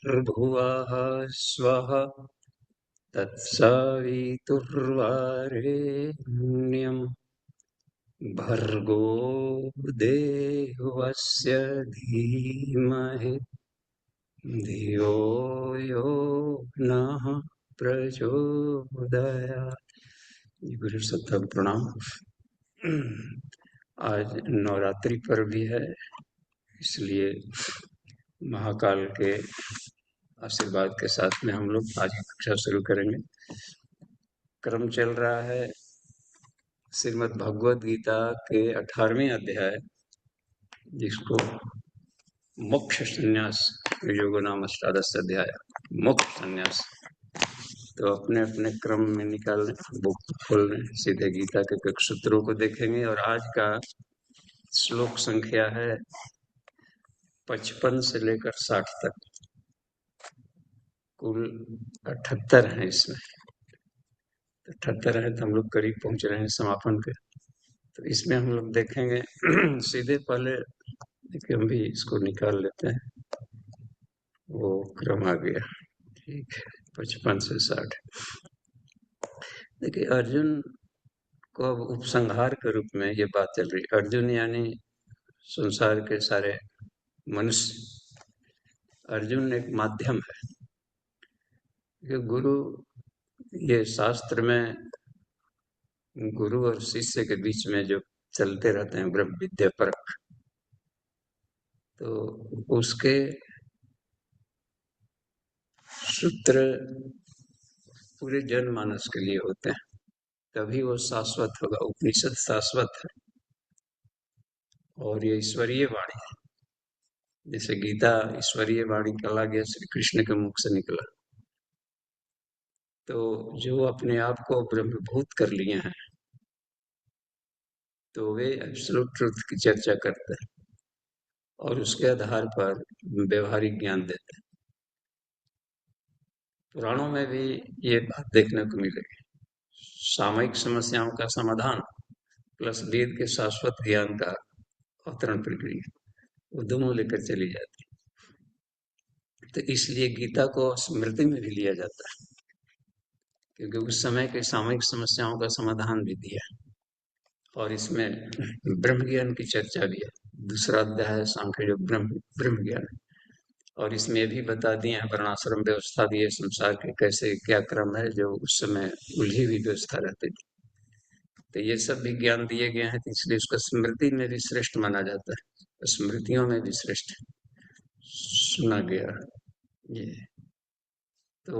भुवः स्वः तत्सवितुर्वरेण्यं भर्गो देवस्य धीमहि धियो यो नः प्रचोदयात्। गुरु सत्ता प्रणाम। आज नवरात्रि पर्व भी है, इसलिए महाकाल के आशीर्वाद के साथ में हम लोग आज की कक्षा शुरू करेंगे। क्रम चल रहा है श्रीमद् भगवद गीता के 18वें अध्याय, जिसको मोक्ष संन्यास योगो नाम अष्टादश अध्याय, मोक्ष संन्यास। तो अपने अपने क्रम में निकाल लें, बुक खोल लें, सीधे गीता के कुछ सूत्रों को देखेंगे। और आज का श्लोक संख्या है 55 से लेकर 60 तक, कुल 78 हैं इसमें। 78 है तो हम लोग करीब पहुंच रहे हैं समापन के। तो इसमें हम लोग देखेंगे सीधे पहले देखिए, हम भी इसको निकाल लेते हैं, वो क्रम आ गया। ठीक है, 55 से 60। देखिए, अर्जुन को अब उपसंहार के रूप में ये बात चल रही। अर्जुन यानी संसार के सारे मनुष्य। अर्जुन एक माध्यम है। ये गुरु, ये शास्त्र में गुरु और शिष्य के बीच में जो चलते रहते हैं ब्रह्म विद्या परक, तो उसके सूत्र पूरे जनमानस के लिए होते हैं, तभी वो शाश्वत होगा। उपनिषद शाश्वत है और ये ईश्वरीय वाणी है। जैसे गीता ईश्वरीय वाणी कहा गया, श्री कृष्ण के मुख से निकला। तो जो अपने आप को ब्रह्मभूत कर लिए हैं, तो वे एब्सोल्यूट ट्रुथ की चर्चा करते हैं और उसके आधार पर व्यवहारिक ज्ञान देते हैं। पुराणों में भी ये बात देखने को मिलेगी। सामयिक समस्याओं का समाधान प्लस वेद के शाश्वत ज्ञान का अवतरण प्रक्रिया, वो दोनों लेकर चली जाती है। तो इसलिए गीता को स्मृति में भी लिया जाता है, क्योंकि उस समय के सामयिक समस्याओं का समाधान भी दिया और इसमें ब्रह्म ज्ञान की चर्चा भी है। दूसरा अध्याय है सांख्य योग ब्रह्म ज्ञान, और इसमें भी बता दिए हैं वर्णाश्रम व्यवस्था भी है संसार के, कैसे क्या क्रम है, जो उस समय उलझी हुई व्यवस्था रहती थी। तो ये सब भी ज्ञान दिए गए हैं, तो इसलिए उसको स्मृति में भी श्रेष्ठ माना जाता है, स्मृतियों में भी श्रेष्ठ सुना गया। ये तो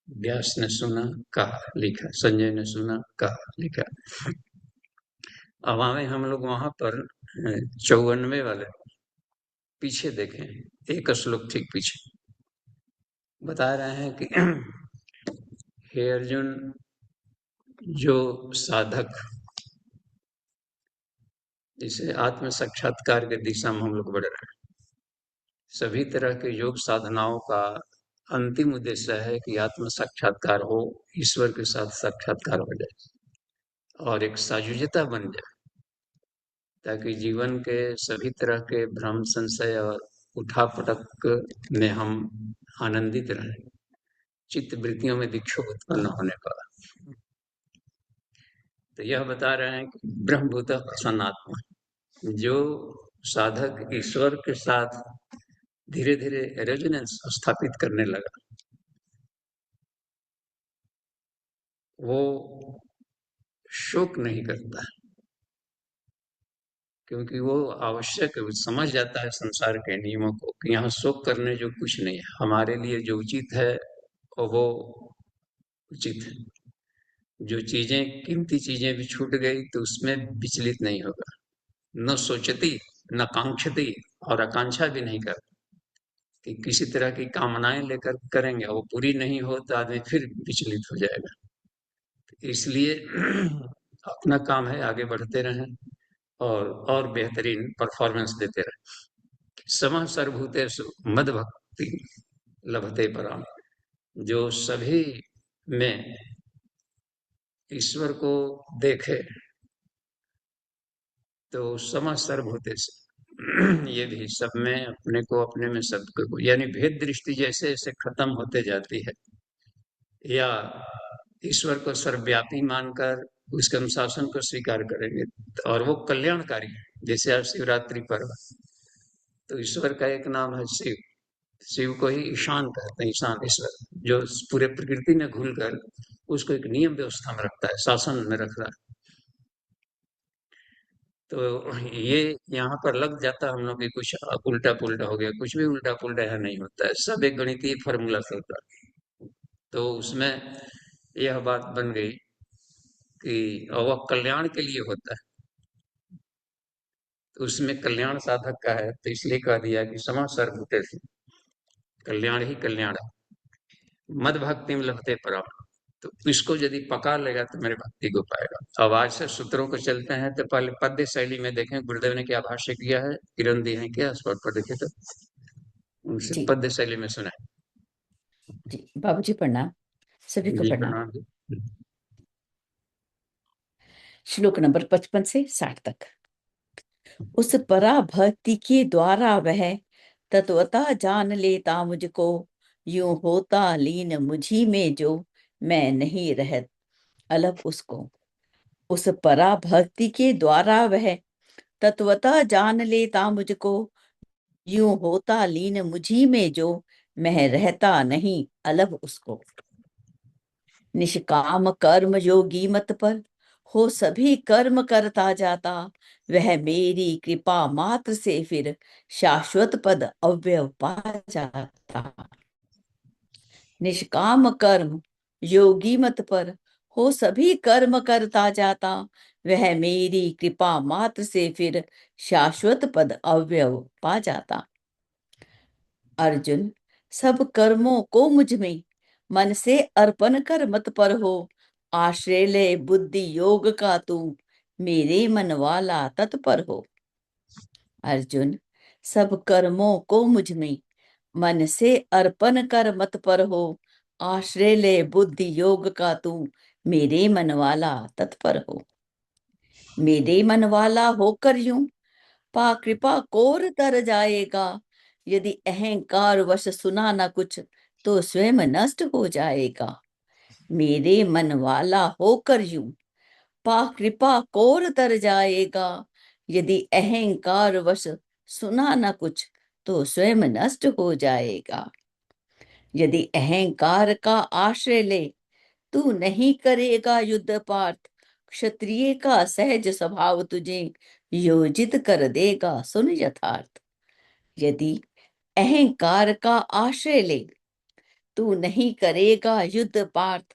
व्यास ने सुना, कहा, लिखा। संजय ने सुना, कहा, लिखा। अब आए हम लोग वहां पर 54वें वाले, पीछे देखें, एक श्लोक ठीक पीछे बता रहे हैं कि हे अर्जुन, जो साधक, जिसे आत्म साक्षात्कार के दिशा में हम लोग बढ़ रहे हैं, सभी तरह के योग साधनाओं का अंतिम उद्देश्य है कि आत्म साक्षात्कार हो, ईश्वर के साथ साक्षात्कार हो जाए और एक सायुज्यता बन जाए, ताकि जीवन के सभी तरह के भ्रम, संशय और उठापटक में हम आनंदित रहें, चित्त वृत्तियों में विक्षोभ उत्पन्न होने पर। तो यह बता रहे हैं कि ब्रह्मभूत प्रसन्नात्मा, जो साधक ईश्वर के साथ धीरे धीरे रेजोनेंस स्थापित करने लगा, वो शोक नहीं करता, क्योंकि वो आवश्यक है, वो समझ जाता है संसार के नियमों को कि यहाँ शोक करने जो कुछ नहीं है, हमारे लिए जो उचित है वो उचित है। जो चीजें, कीमती चीजें भी छूट गई तो उसमें विचलित नहीं होगा, न सोचती न कांक्षती, और आकांक्षा भी नहीं करता कि किसी तरह की कामनाएं लेकर करेंगे, वो पूरी नहीं हो तो आदमी फिर विचलित हो जाएगा। इसलिए अपना काम है, आगे बढ़ते रहें और बेहतरीन परफॉर्मेंस देते रहें। समः सर्वभूतेषु मद भक्ति लभते पराम, जो सभी में ईश्वर को देखे तो समः सर्वभूतेषु, ये भी सब में अपने को, अपने में सबको को, यानी भेद दृष्टि जैसे जैसे खत्म होते जाती है, या ईश्वर को सर्वव्यापी मानकर उसके अनुशासन को स्वीकार करेंगे, और वो कल्याणकारी है। जैसे आज शिवरात्रि पर्व, तो ईश्वर का एक नाम है शिव। शिव को ही ईशान कहते हैं, ईशान ईश्वर, जो पूरे प्रकृति में घुलकर उसको एक नियम व्यवस्था में रखता है, शासन में रख रहा है। तो ये यहाँ पर लग जाता है हम लोग कि कुछ उल्टा पुल्टा हो गया, कुछ भी उल्टा पुल्टा यहाँ नहीं होता है, सब एक गणितीय फॉर्मूला से होता है। तो उसमें यह बात बन गई कि वह कल्याण के लिए होता है, तो उसमें कल्याण साधक का है, तो इसलिए कह दिया कि समा सर्वभूतेषु कल्याण ही कल्याण है, मद भक्ति में लभते पराम। तो इसको यदि पका लेगा तो मेरे भक्ति को पाएगा। अब आज से सूत्रों को चलते हैं, तो पहले पद्य शैली में देखें गुरुदेव ने क्या भाष्य किया है, किरण दी है क्या स्पॉट पर देखे तो उनसे जी पद्य शैली में सुना जी बाबूजी प्रणाम, सभी को जी प्रणाम। प्रणाम जी। श्लोक नंबर 55 से 60 तक। उस पराभक्ति के द्वारा वह तत्वता जान लेता मुझको, यूं होता लीन मुझी में जो मैं नहीं रहत अलग उसको। उस पराभक्ति के द्वारा वह तत्वता जान लेता मुझको, यूं होता लीन मुझी में जो मैं रहता नहीं अलग उसको। निष्काम कर्म योगी मत पर हो सभी कर्म करता जाता, वह मेरी कृपा मात्र से फिर शाश्वत पद अव्यय पा जाता। निष्काम कर्म योगी मत पर हो सभी कर्म करता जाता, वह मेरी कृपा मात्र से फिर शाश्वत पद अव्यय पा जाता। अर्जुन, सब कर्मों को मुझ में मन से अर्पण कर मत पर हो, आश्रय ले बुद्धि योग का तू मेरे मन वाला तत्पर हो। अर्जुन, सब कर्मों को मुझ में मन से अर्पण कर मत पर हो, आश्रय ले बुद्धि योग का तू मेरे मन वाला तत्पर हो। मेरे मन वाला होकर यूं पा कृपा कोर तर जाएगा, यदि अहंकार वश सुना न कुछ तो स्वयं नष्ट हो जाएगा। मेरे मन वाला होकर यूं पा कृपा कोर तर जाएगा, यदि अहंकार वश सुना न कुछ तो स्वयं नष्ट हो जाएगा। यदि अहंकार का आश्रय ले तू नहीं करेगा युद्ध पार्थ, क्षत्रिय का सहज स्वभाव तुझे योजित कर देगा सुन यथार्थ। यदि अहंकार का आश्रय ले तू नहीं करेगा युद्ध पार्थ,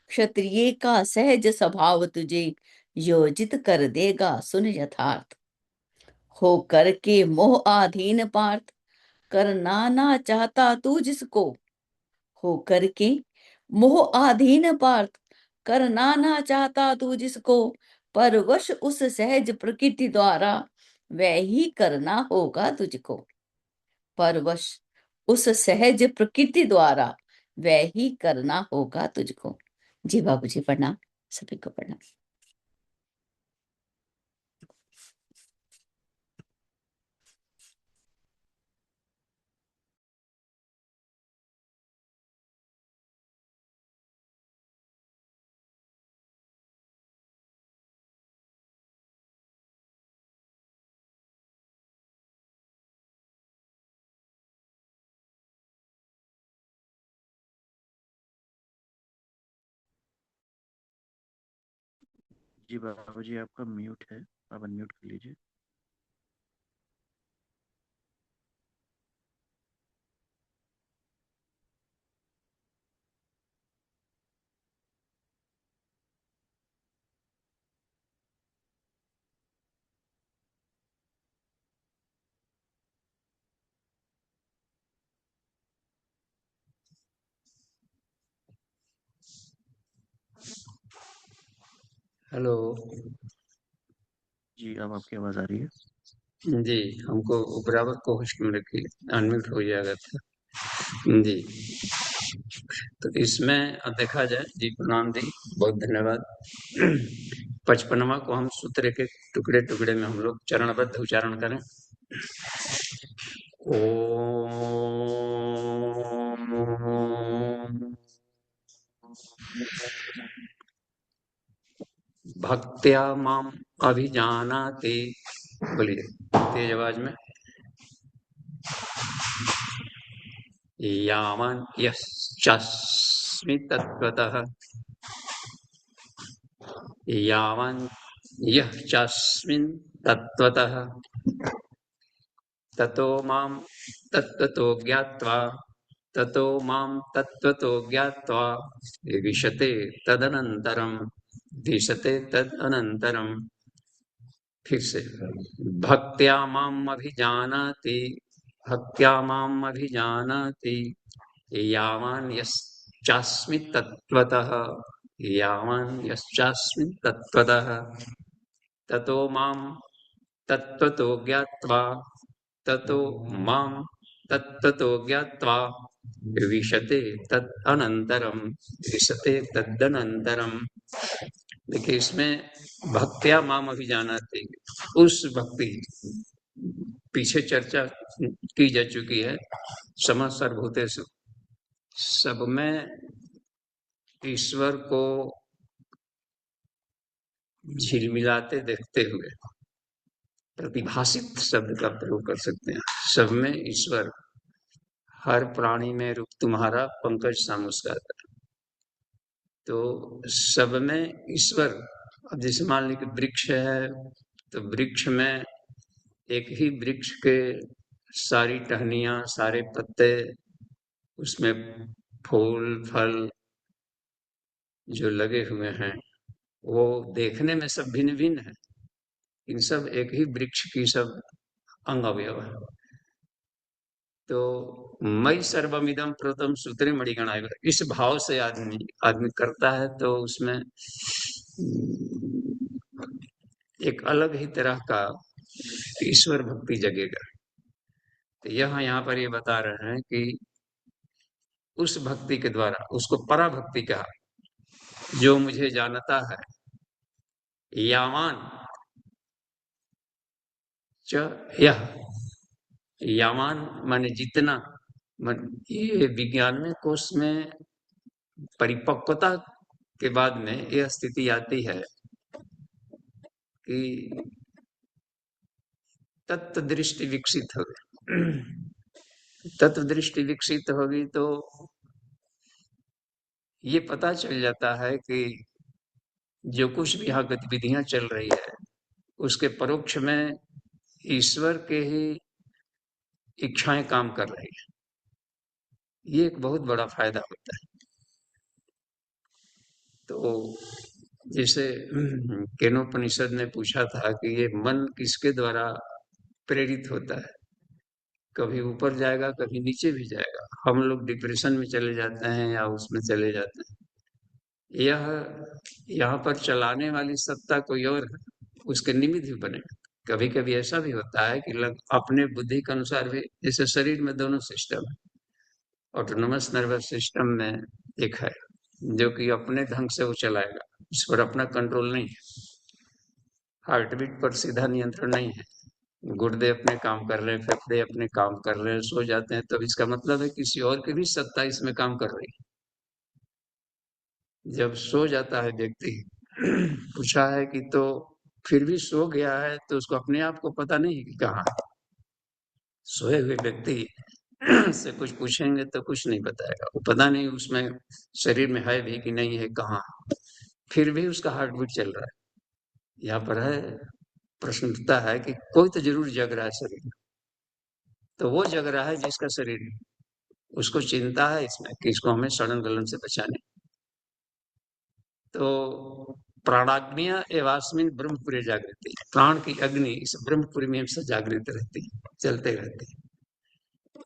क्षत्रिय का सहज स्वभाव तुझे योजित कर देगा सुन यथार्थ। हो करके मोह आधीन पार्थ, करना ना चाहता तू जिसको, हो करके मोह आधीन पार्थ, करना ना चाहता तू जिसको, पर वश उस सहज प्रकृति द्वारा वह ही करना होगा तुझको। पर वश उस सहज प्रकृति द्वारा वह ही करना होगा तुझको। जी बाबूजी प्रणाम, सभी को प्रणाम। जी बाबू जी, आपका म्यूट है, आप अनम्यूट कर लीजिए। हेलो जी, अब आपकी आवाज आ रही है। जी, हमको बराबर कोशिश में रखिए, अनम्यूट हो जाएगा था जी। तो इसमें अब देखा जाए जी, प्रणाम जी, बहुत धन्यवाद। 55वां को हम सूत्र के टुकड़े टुकड़े में हम लोग चरणबद्ध उच्चारण करें। ओम भक्त्या माम अभिजानाति, बोलिए तेज आवाज में, यावन यश्चास्मि तत्त्वतः, यावन यः चास्मिन् तत्त्वतः, ततो मां तत्त्वतो ज्ञात्वा, ततो मां तत्त्वतो ज्ञात्वा विशते तदनन्तरं, दिशते तदनन्तरं। फिर से, भक्त्या माम अभिजानाति, भक्त्या माम अभिजानाति, यावान यश्चास्मि तत्त्वतः, यावान यश्चास्मि तत्त्वतः, ततो माम तत्त्वतो ज्ञात्वा, ततो माम तत्त्वतो ज्ञात्वा विशते तद अनंतरम, विशते तदनंतरम। देखिए इसमें भक्त्या माम अभिजानाति, उस भक्ति, पीछे चर्चा की जा चुकी है, समः सर्वभूतेषु, सब में ईश्वर को झिलमिलाते देखते हुए, प्रतिभासित शब्द का प्रयोग कर सकते हैं, सब में ईश्वर, हर प्राणी में रूप तुम्हारा पंकज सा मुस्कुराता है। तो सब में ईश्वर, अब जैसे मान ली कि वृक्ष है, तो वृक्ष में एक ही वृक्ष के सारी टहनियां, सारे पत्ते, उसमें फूल फल जो लगे हुए हैं, वो देखने में सब भिन्न भिन्न है, इन सब एक ही वृक्ष की सब अंग अवयव है। तो मई सर्वमिदं प्रोतम सूत्रे मणिगणाय, इस भाव से आदमी करता है, तो उसमें एक अलग ही तरह का ईश्वर भक्ति जगेगा। तो यहाँ पर ये बता रहे हैं कि उस भक्ति के द्वारा, उसको पराभक्ति कहा, जो मुझे जानता है, यावान च यह, यावान माने जितना, ये विज्ञान में कोष में परिपक्वता के बाद में यह स्थिति आती है कि तत्व दृष्टि विकसित होगी। तत्व दृष्टि विकसित होगी तो ये पता चल जाता है कि जो कुछ भी यहाँ गतिविधियां चल रही है, उसके परोक्ष में ईश्वर के ही इच्छाएं काम कर रही है। ये एक बहुत बड़ा फायदा होता है। तो जैसे केनोपनिषद ने पूछा था कि ये मन किसके द्वारा प्रेरित होता है, कभी ऊपर जाएगा, कभी नीचे भी जाएगा, हम लोग डिप्रेशन में चले जाते हैं या उसमें चले जाते हैं। यह यहाँ पर चलाने वाली सत्ता कोई और है, उसके निमित्त भी बनेगा। कभी कभी ऐसा भी होता है कि अपने बुद्धि के अनुसार भी, जैसे शरीर में दोनों सिस्टम है, ऑटोनोमस नर्वस सिस्टम में एक है जो कि अपने ढंग से वो चलाएगा, इस पर अपना कंट्रोल नहीं है, हार्ट बीट पर सीधा नियंत्रण नहीं है, गुर्दे अपने काम कर रहे हैं, फेफड़े अपने काम कर रहे हैं, सो जाते हैं, तो इसका मतलब है किसी और की भी सत्ता इसमें काम कर रही है। जब सो जाता है व्यक्ति, पूछा है कि तो फिर भी सो गया है, तो उसको अपने आप को पता नहीं कि कहाँ है। सोए हुए व्यक्ति से कुछ पूछेंगे तो कुछ नहीं बताएगा, वो पता नहीं उसमें शरीर में है भी कि नहीं है, कहाँ, फिर भी उसका हार्ट बीट चल रहा है। यहाँ पर है, प्रश्न उठता है कि कोई तो जरूर जग रहा है शरीर में, तो वो जग रहा है जिसका शरीर, उसको चिंता है इसमें कि इसको हमें सड़न गलन से बचाने। तो प्राणाग्निया एवास्मिन ब्रह्मपुरी जागृति, प्राण की अग्नि इस ब्रह्मपुरी में से जागृत रहती है, चलते रहती है।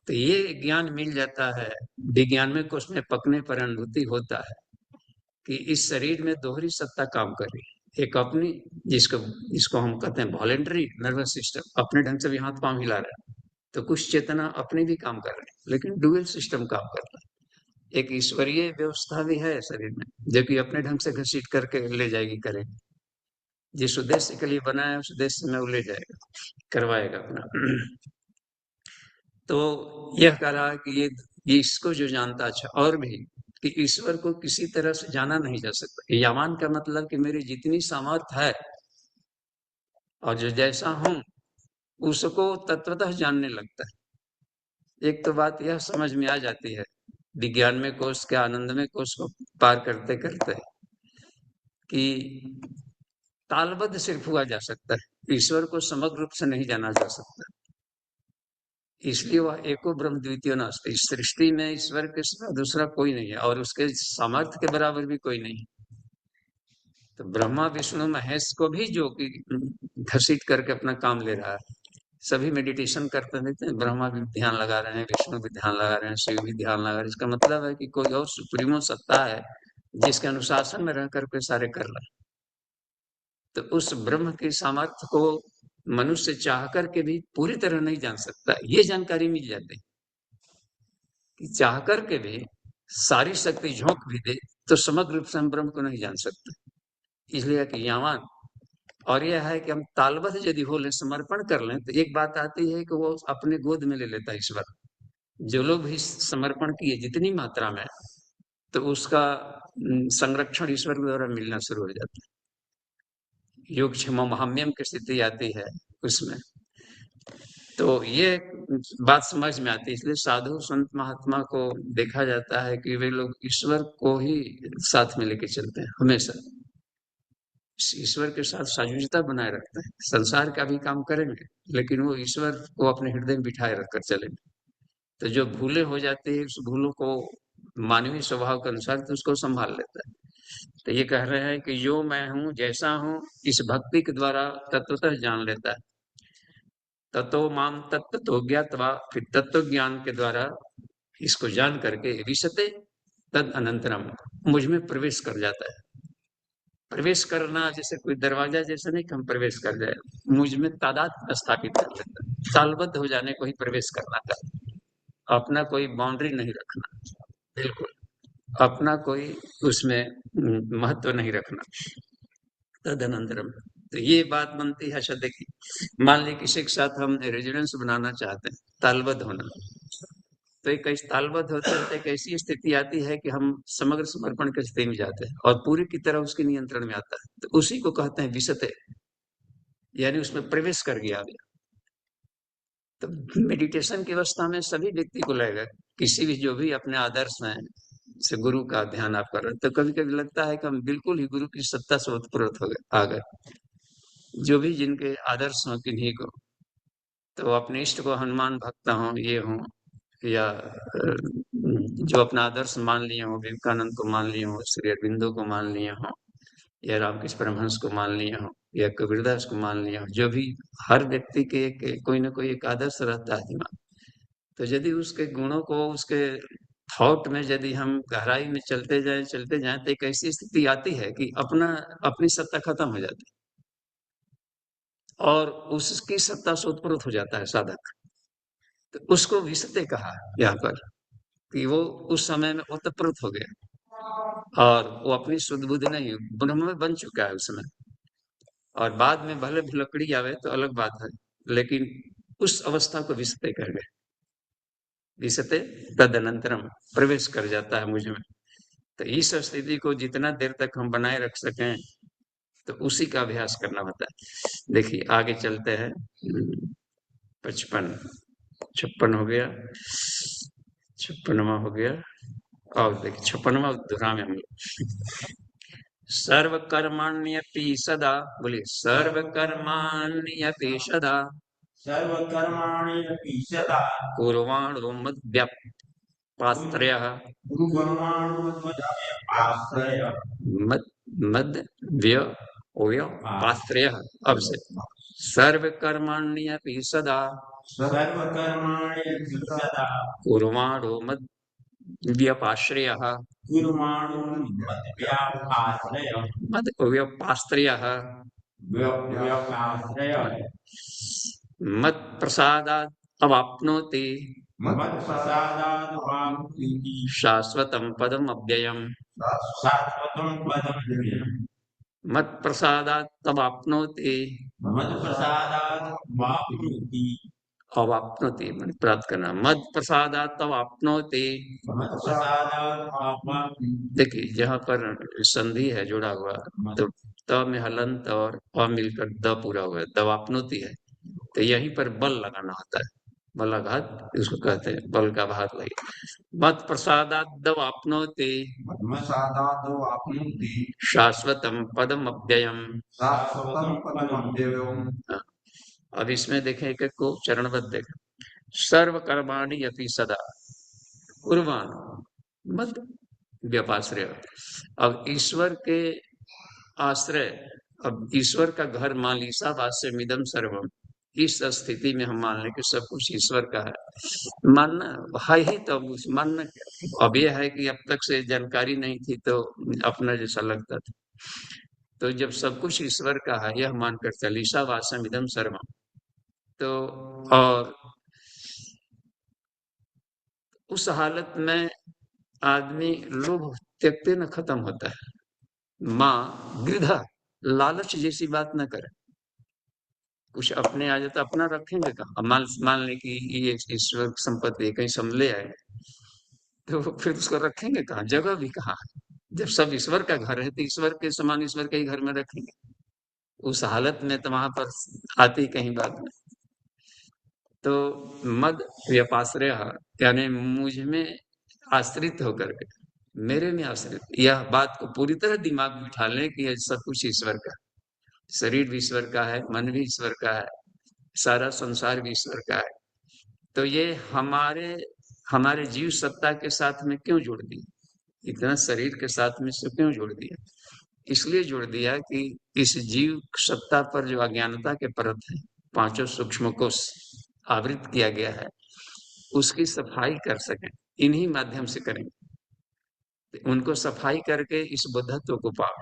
तो ये ज्ञान मिल जाता है विज्ञान में, को उसमें पकने पर अनुभूति होता है कि इस शरीर में दोहरी सत्ता काम कर रही है। एक अपनी, जिसको हम कहते हैं वॉलेंटरी नर्वस सिस्टम, अपने ढंग से भी हाथ पांव हिला रहा है, तो कुछ चेतना अपनी भी काम कर रही है, लेकिन डुअल सिस्टम काम कर रहा है। एक ईश्वरीय व्यवस्था भी है शरीर में, जो कि अपने ढंग से घसीट करके ले जाएगी, करेगी, जिस उद्देश्य के लिए बनाया उस उद्देश्य में वो ले जाएगा। करवाएगा अपना। तो यह कह रहा है कि ये इसको जो जानता, अच्छा और भी कि ईश्वर को किसी तरह से जाना नहीं जा सकता। यावान का मतलब कि मेरी जितनी सामर्थ है और जो जैसा हूं उसको तत्वतः जानने लगता है। एक तो बात यह समझ में आ जाती है विज्ञान में कोश के आनंद में कोश को पार करते करते कि तालबद्ध सिर्फ हुआ जा सकता है, ईश्वर को समग्र रूप से नहीं जाना जा सकता। इसलिए वह एको ब्रह्म द्वितीय नास्ति, इस सृष्टि में ईश्वर के सिवा दूसरा कोई नहीं है और उसके सामर्थ्य के बराबर भी कोई नहीं। तो ब्रह्मा विष्णु महेश को भी जो कि घसीट करके अपना काम ले रहा है, सभी मेडिटेशन करते रहते हैं, ब्रह्मा भी ध्यान लगा रहे हैं, विष्णु भी ध्यान लगा रहे हैं, शिव भी ध्यान लगा रहे हैं। इसका मतलब है कि कोई और सुप्रीमो सत्ता है जिसके अनुशासन में रह करके सारे कर रहे हैं। तो उस ब्रह्म के सामर्थ्य को मनुष्य चाह करके भी पूरी तरह नहीं जान सकता। ये जानकारी मिल जाती कि चाह करके भी सारी शक्ति झोंक भी दे तो समग्र रूप से हम ब्रह्म को नहीं जान सकते। इसलिए कि यावान और यह है कि हम तालबद्ध यदि हो ले, समर्पण कर लें, तो एक बात आती है कि वो अपने गोद में ले लेता है ईश्वर। जो लोग भी समर्पण किए जितनी मात्रा में, तो उसका संरक्षण ईश्वर के द्वारा मिलना शुरू हो जाता है। योग क्षमा महाम्यम की स्थिति आती है उसमें। तो ये बात समझ में आती है। इसलिए साधु संत महात्मा को देखा जाता है कि वे लोग ईश्वर को ही साथ में लेके चलते हैं हमेशा, ईश्वर के साथ साझुता बनाए रखते हैं। संसार का भी काम करेंगे लेकिन वो ईश्वर को अपने हृदय में बिठाए रखकर चलेंगे। तो जो भूले हो जाती है उस भूलों को मानवीय स्वभाव के अनुसार तो उसको संभाल लेता है। तो ये कह रहे हैं कि जो मैं हूँ जैसा हूँ इस भक्ति के द्वारा तत्वतः जान लेता है। ततो माम तत्व ज्ञात्वा, फिर तत्व ज्ञान के द्वारा इसको जान करके विशते तद अनंतरम मुझ में प्रवेश कर जाता है। प्रवेश करना जैसे कोई दरवाजा जैसे नहीं कि हम प्रवेश कर जाए, मुझ में तादात्म्य स्थापित कर लेता है। तालबद्ध हो जाने को ही प्रवेश करना का, अपना कोई बाउंड्री नहीं रखना, बिल्कुल अपना कोई उसमें महत्व नहीं रखना। तदनंतरम तो ये बात बनती है। अच्छा देखिए, मान ली किसी के साथ हम रेजिडेंस बनाना चाहते हैं, तालबद्ध होना, तो एक तालबद्ध होते होते एक ऐसी स्थिति आती है कि हम समग्र समर्पण की स्थिति में जाते हैं और पूरी की तरह उसके नियंत्रण में आता है। तो उसी को कहते हैं विशते, यानी उसमें प्रवेश कर गया। तो मेडिटेशन की अवस्था में सभी व्यक्ति को लगेगा, किसी भी जो भी अपने आदर्श में से गुरु का ध्यान आप कर रहे हैं, तो कभी कभी लगता है कि हम बिल्कुल ही गुरु की सत्ता से ओतप्रोत हो गए, आ गए। जो भी जिनके आदर्श हो किन्हीं को, तो अपने इष्ट को हनुमान भक्त हो, ये हो, या जो अपना आदर्श मान लिए हो, विवेकानंद को मान लिए हो, श्री अरविंदो को मान लिए हो, या रामकृष्ण परमहंस को मान लिए हो, या कबीरदास को मान लिए हो, जो भी हर व्यक्ति के कोई ना कोई एक आदर्श रहता है दिमाग। तो यदि उसके गुणों को उसके थॉट में यदि हम गहराई में चलते जाएं तो एक ऐसी स्थिति आती है कि अपनी सत्ता खत्म हो जाती है और उसकी सत्ता से उत्पन्न हो जाता है साधक। तो उसको विशते कहा यहाँ पर कि वो उस समय में ओतप्रोत हो गया और वो अपनी शुद्ध बुद्धि नहीं, ब्रह्म में बन चुका है उसमें। और बाद में भले भुलकड़ी आवे तो अलग बात है, लेकिन उस अवस्था को विशते कर गए। विशते तदनंतरम प्रवेश कर जाता है मुझ में। तो इस स्थिति को जितना देर तक हम बनाए रख सकें तो उसी का अभ्यास करना होता है। देखिए आगे चलते हैं। 56 हो गया, 56वां हो गया। और देखिए 56वां दोहरा में हम सर्व कर्माण्यपि सदा, बोलिए सर्व कर्माण्यपि सदा, सर्व कर्माण्यपि सदा कुर्वाणो मद्व्यपाश्रयः, मद्व्यपाश्रयः। अब से सर्व कर्माण्यपि सदा, सर्व कर्माण्यपि सदा कुर्वाणो मद्व्यपाश्रयः, कुर्वाणो मद्व्यपाश्रयः, मद्व्यपाश्रयः, व्यपाश्रयः, मत्प्रसादात् अवाप्नोति मत्प्रसादात् वाप्नोति शाश्वतं पदम् अव्ययम्। शाश्वतं पदमव्ययम्। मत प्रसादात तवाप्नोति, मद प्रसादात् वाप्नोति, अवाप्नोति माने प्राप्त करना, मद प्रसादात तवाप्नोति। मद प्रसादात् वाप्नोति। देखिए जहाँ पर संधि है जुड़ा हुआ, तो त में हलंत और अ मिलकर द पूरा हुआ है, दवाप्नोति है, तो यहीं पर बल लगाना होता है, बलाघात इसको कहते हैं, बल का भाग वही। मत प्रसादात दवाप्नोति मद प्रसादात् वाप्नोति, शाश्वतम पदम अव्ययम। शाश्वतं पदमव्ययम्। अब इसमें देखें एक एक को चरणबद्ध देखें। सर्व कर्माणि अपि सदा कुर्वाण मत व्यपाश्रय। अब ईश्वर के आश्रय, अब ईश्वर का घर मान ली, ईसा वास्यमिदं सर्वम, इस स्थिति में हम मान लें कि सब कुछ ईश्वर का है, मानना है ही, तो मानना क्या। अब यह है कि अब तक से जानकारी नहीं थी तो अपना जैसा लगता था, तो जब सब कुछ ईश्वर का है यह मानकर चल, ईसा वास्यमिदं सर्वम, तो और उस हालत में आदमी लोभ त्यक्ते न खत्म होता है। माँ गृधा, लालच जैसी बात न करे, कुछ अपने आ जाता अपना रखेंगे कहाँ। मान लें कि ये ईश्वर संपत्ति है, कहीं से हम ले आए, तो फिर उसको रखेंगे कहाँ, जगह भी कहाँ है। जब सब ईश्वर का घर है तो ईश्वर के समान ईश्वर के ही घर में रखेंगे। उस हालत में तो वहां पर आती कहीं बात में। तो मद व्यपाश्रय यानी मुझ में आश्रित होकर के, मेरे में आश्रित, यह बात को पूरी तरह दिमाग में बिठा लें कि यह सब कुछ ईश्वर का, शरीर भी ईश्वर का है, मन भी ईश्वर का है, सारा संसार भी ईश्वर का है। तो ये हमारे हमारे जीव सत्ता के साथ में क्यों जोड़ दिया, इतना शरीर के साथ में से क्यों जोड़ दिया। इसलिए जोड़ दिया कि इस जीव सत्ता पर जो अज्ञानता के परत है, पांचों सूक्ष्म कोश आवृत किया गया है, उसकी सफाई कर सकें, इन्हीं माध्यम से करेंगे। उनको सफाई करके इस बुद्धत्व को पाओ।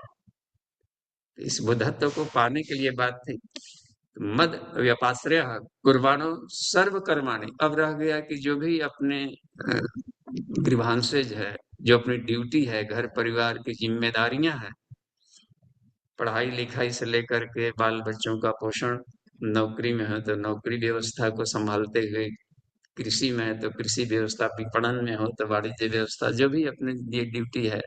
इस बुद्धत्व को पाने के लिए बात थी मद व्यपाश्रय कुर्बानो सर्व कर्माणि। अब रह गया कि जो भी अपने गृहांशज है, जो अपनी ड्यूटी है, घर परिवार की जिम्मेदारियां हैं, पढ़ाई लिखाई से लेकर के बाल बच्चों का पोषण, नौकरी में है तो नौकरी व्यवस्था को संभालते हुए, कृषि में है तो कृषि व्यवस्था, विपणन में हो तो वाणिज्य व्यवस्था, जो भी अपनी ये ड्यूटी है,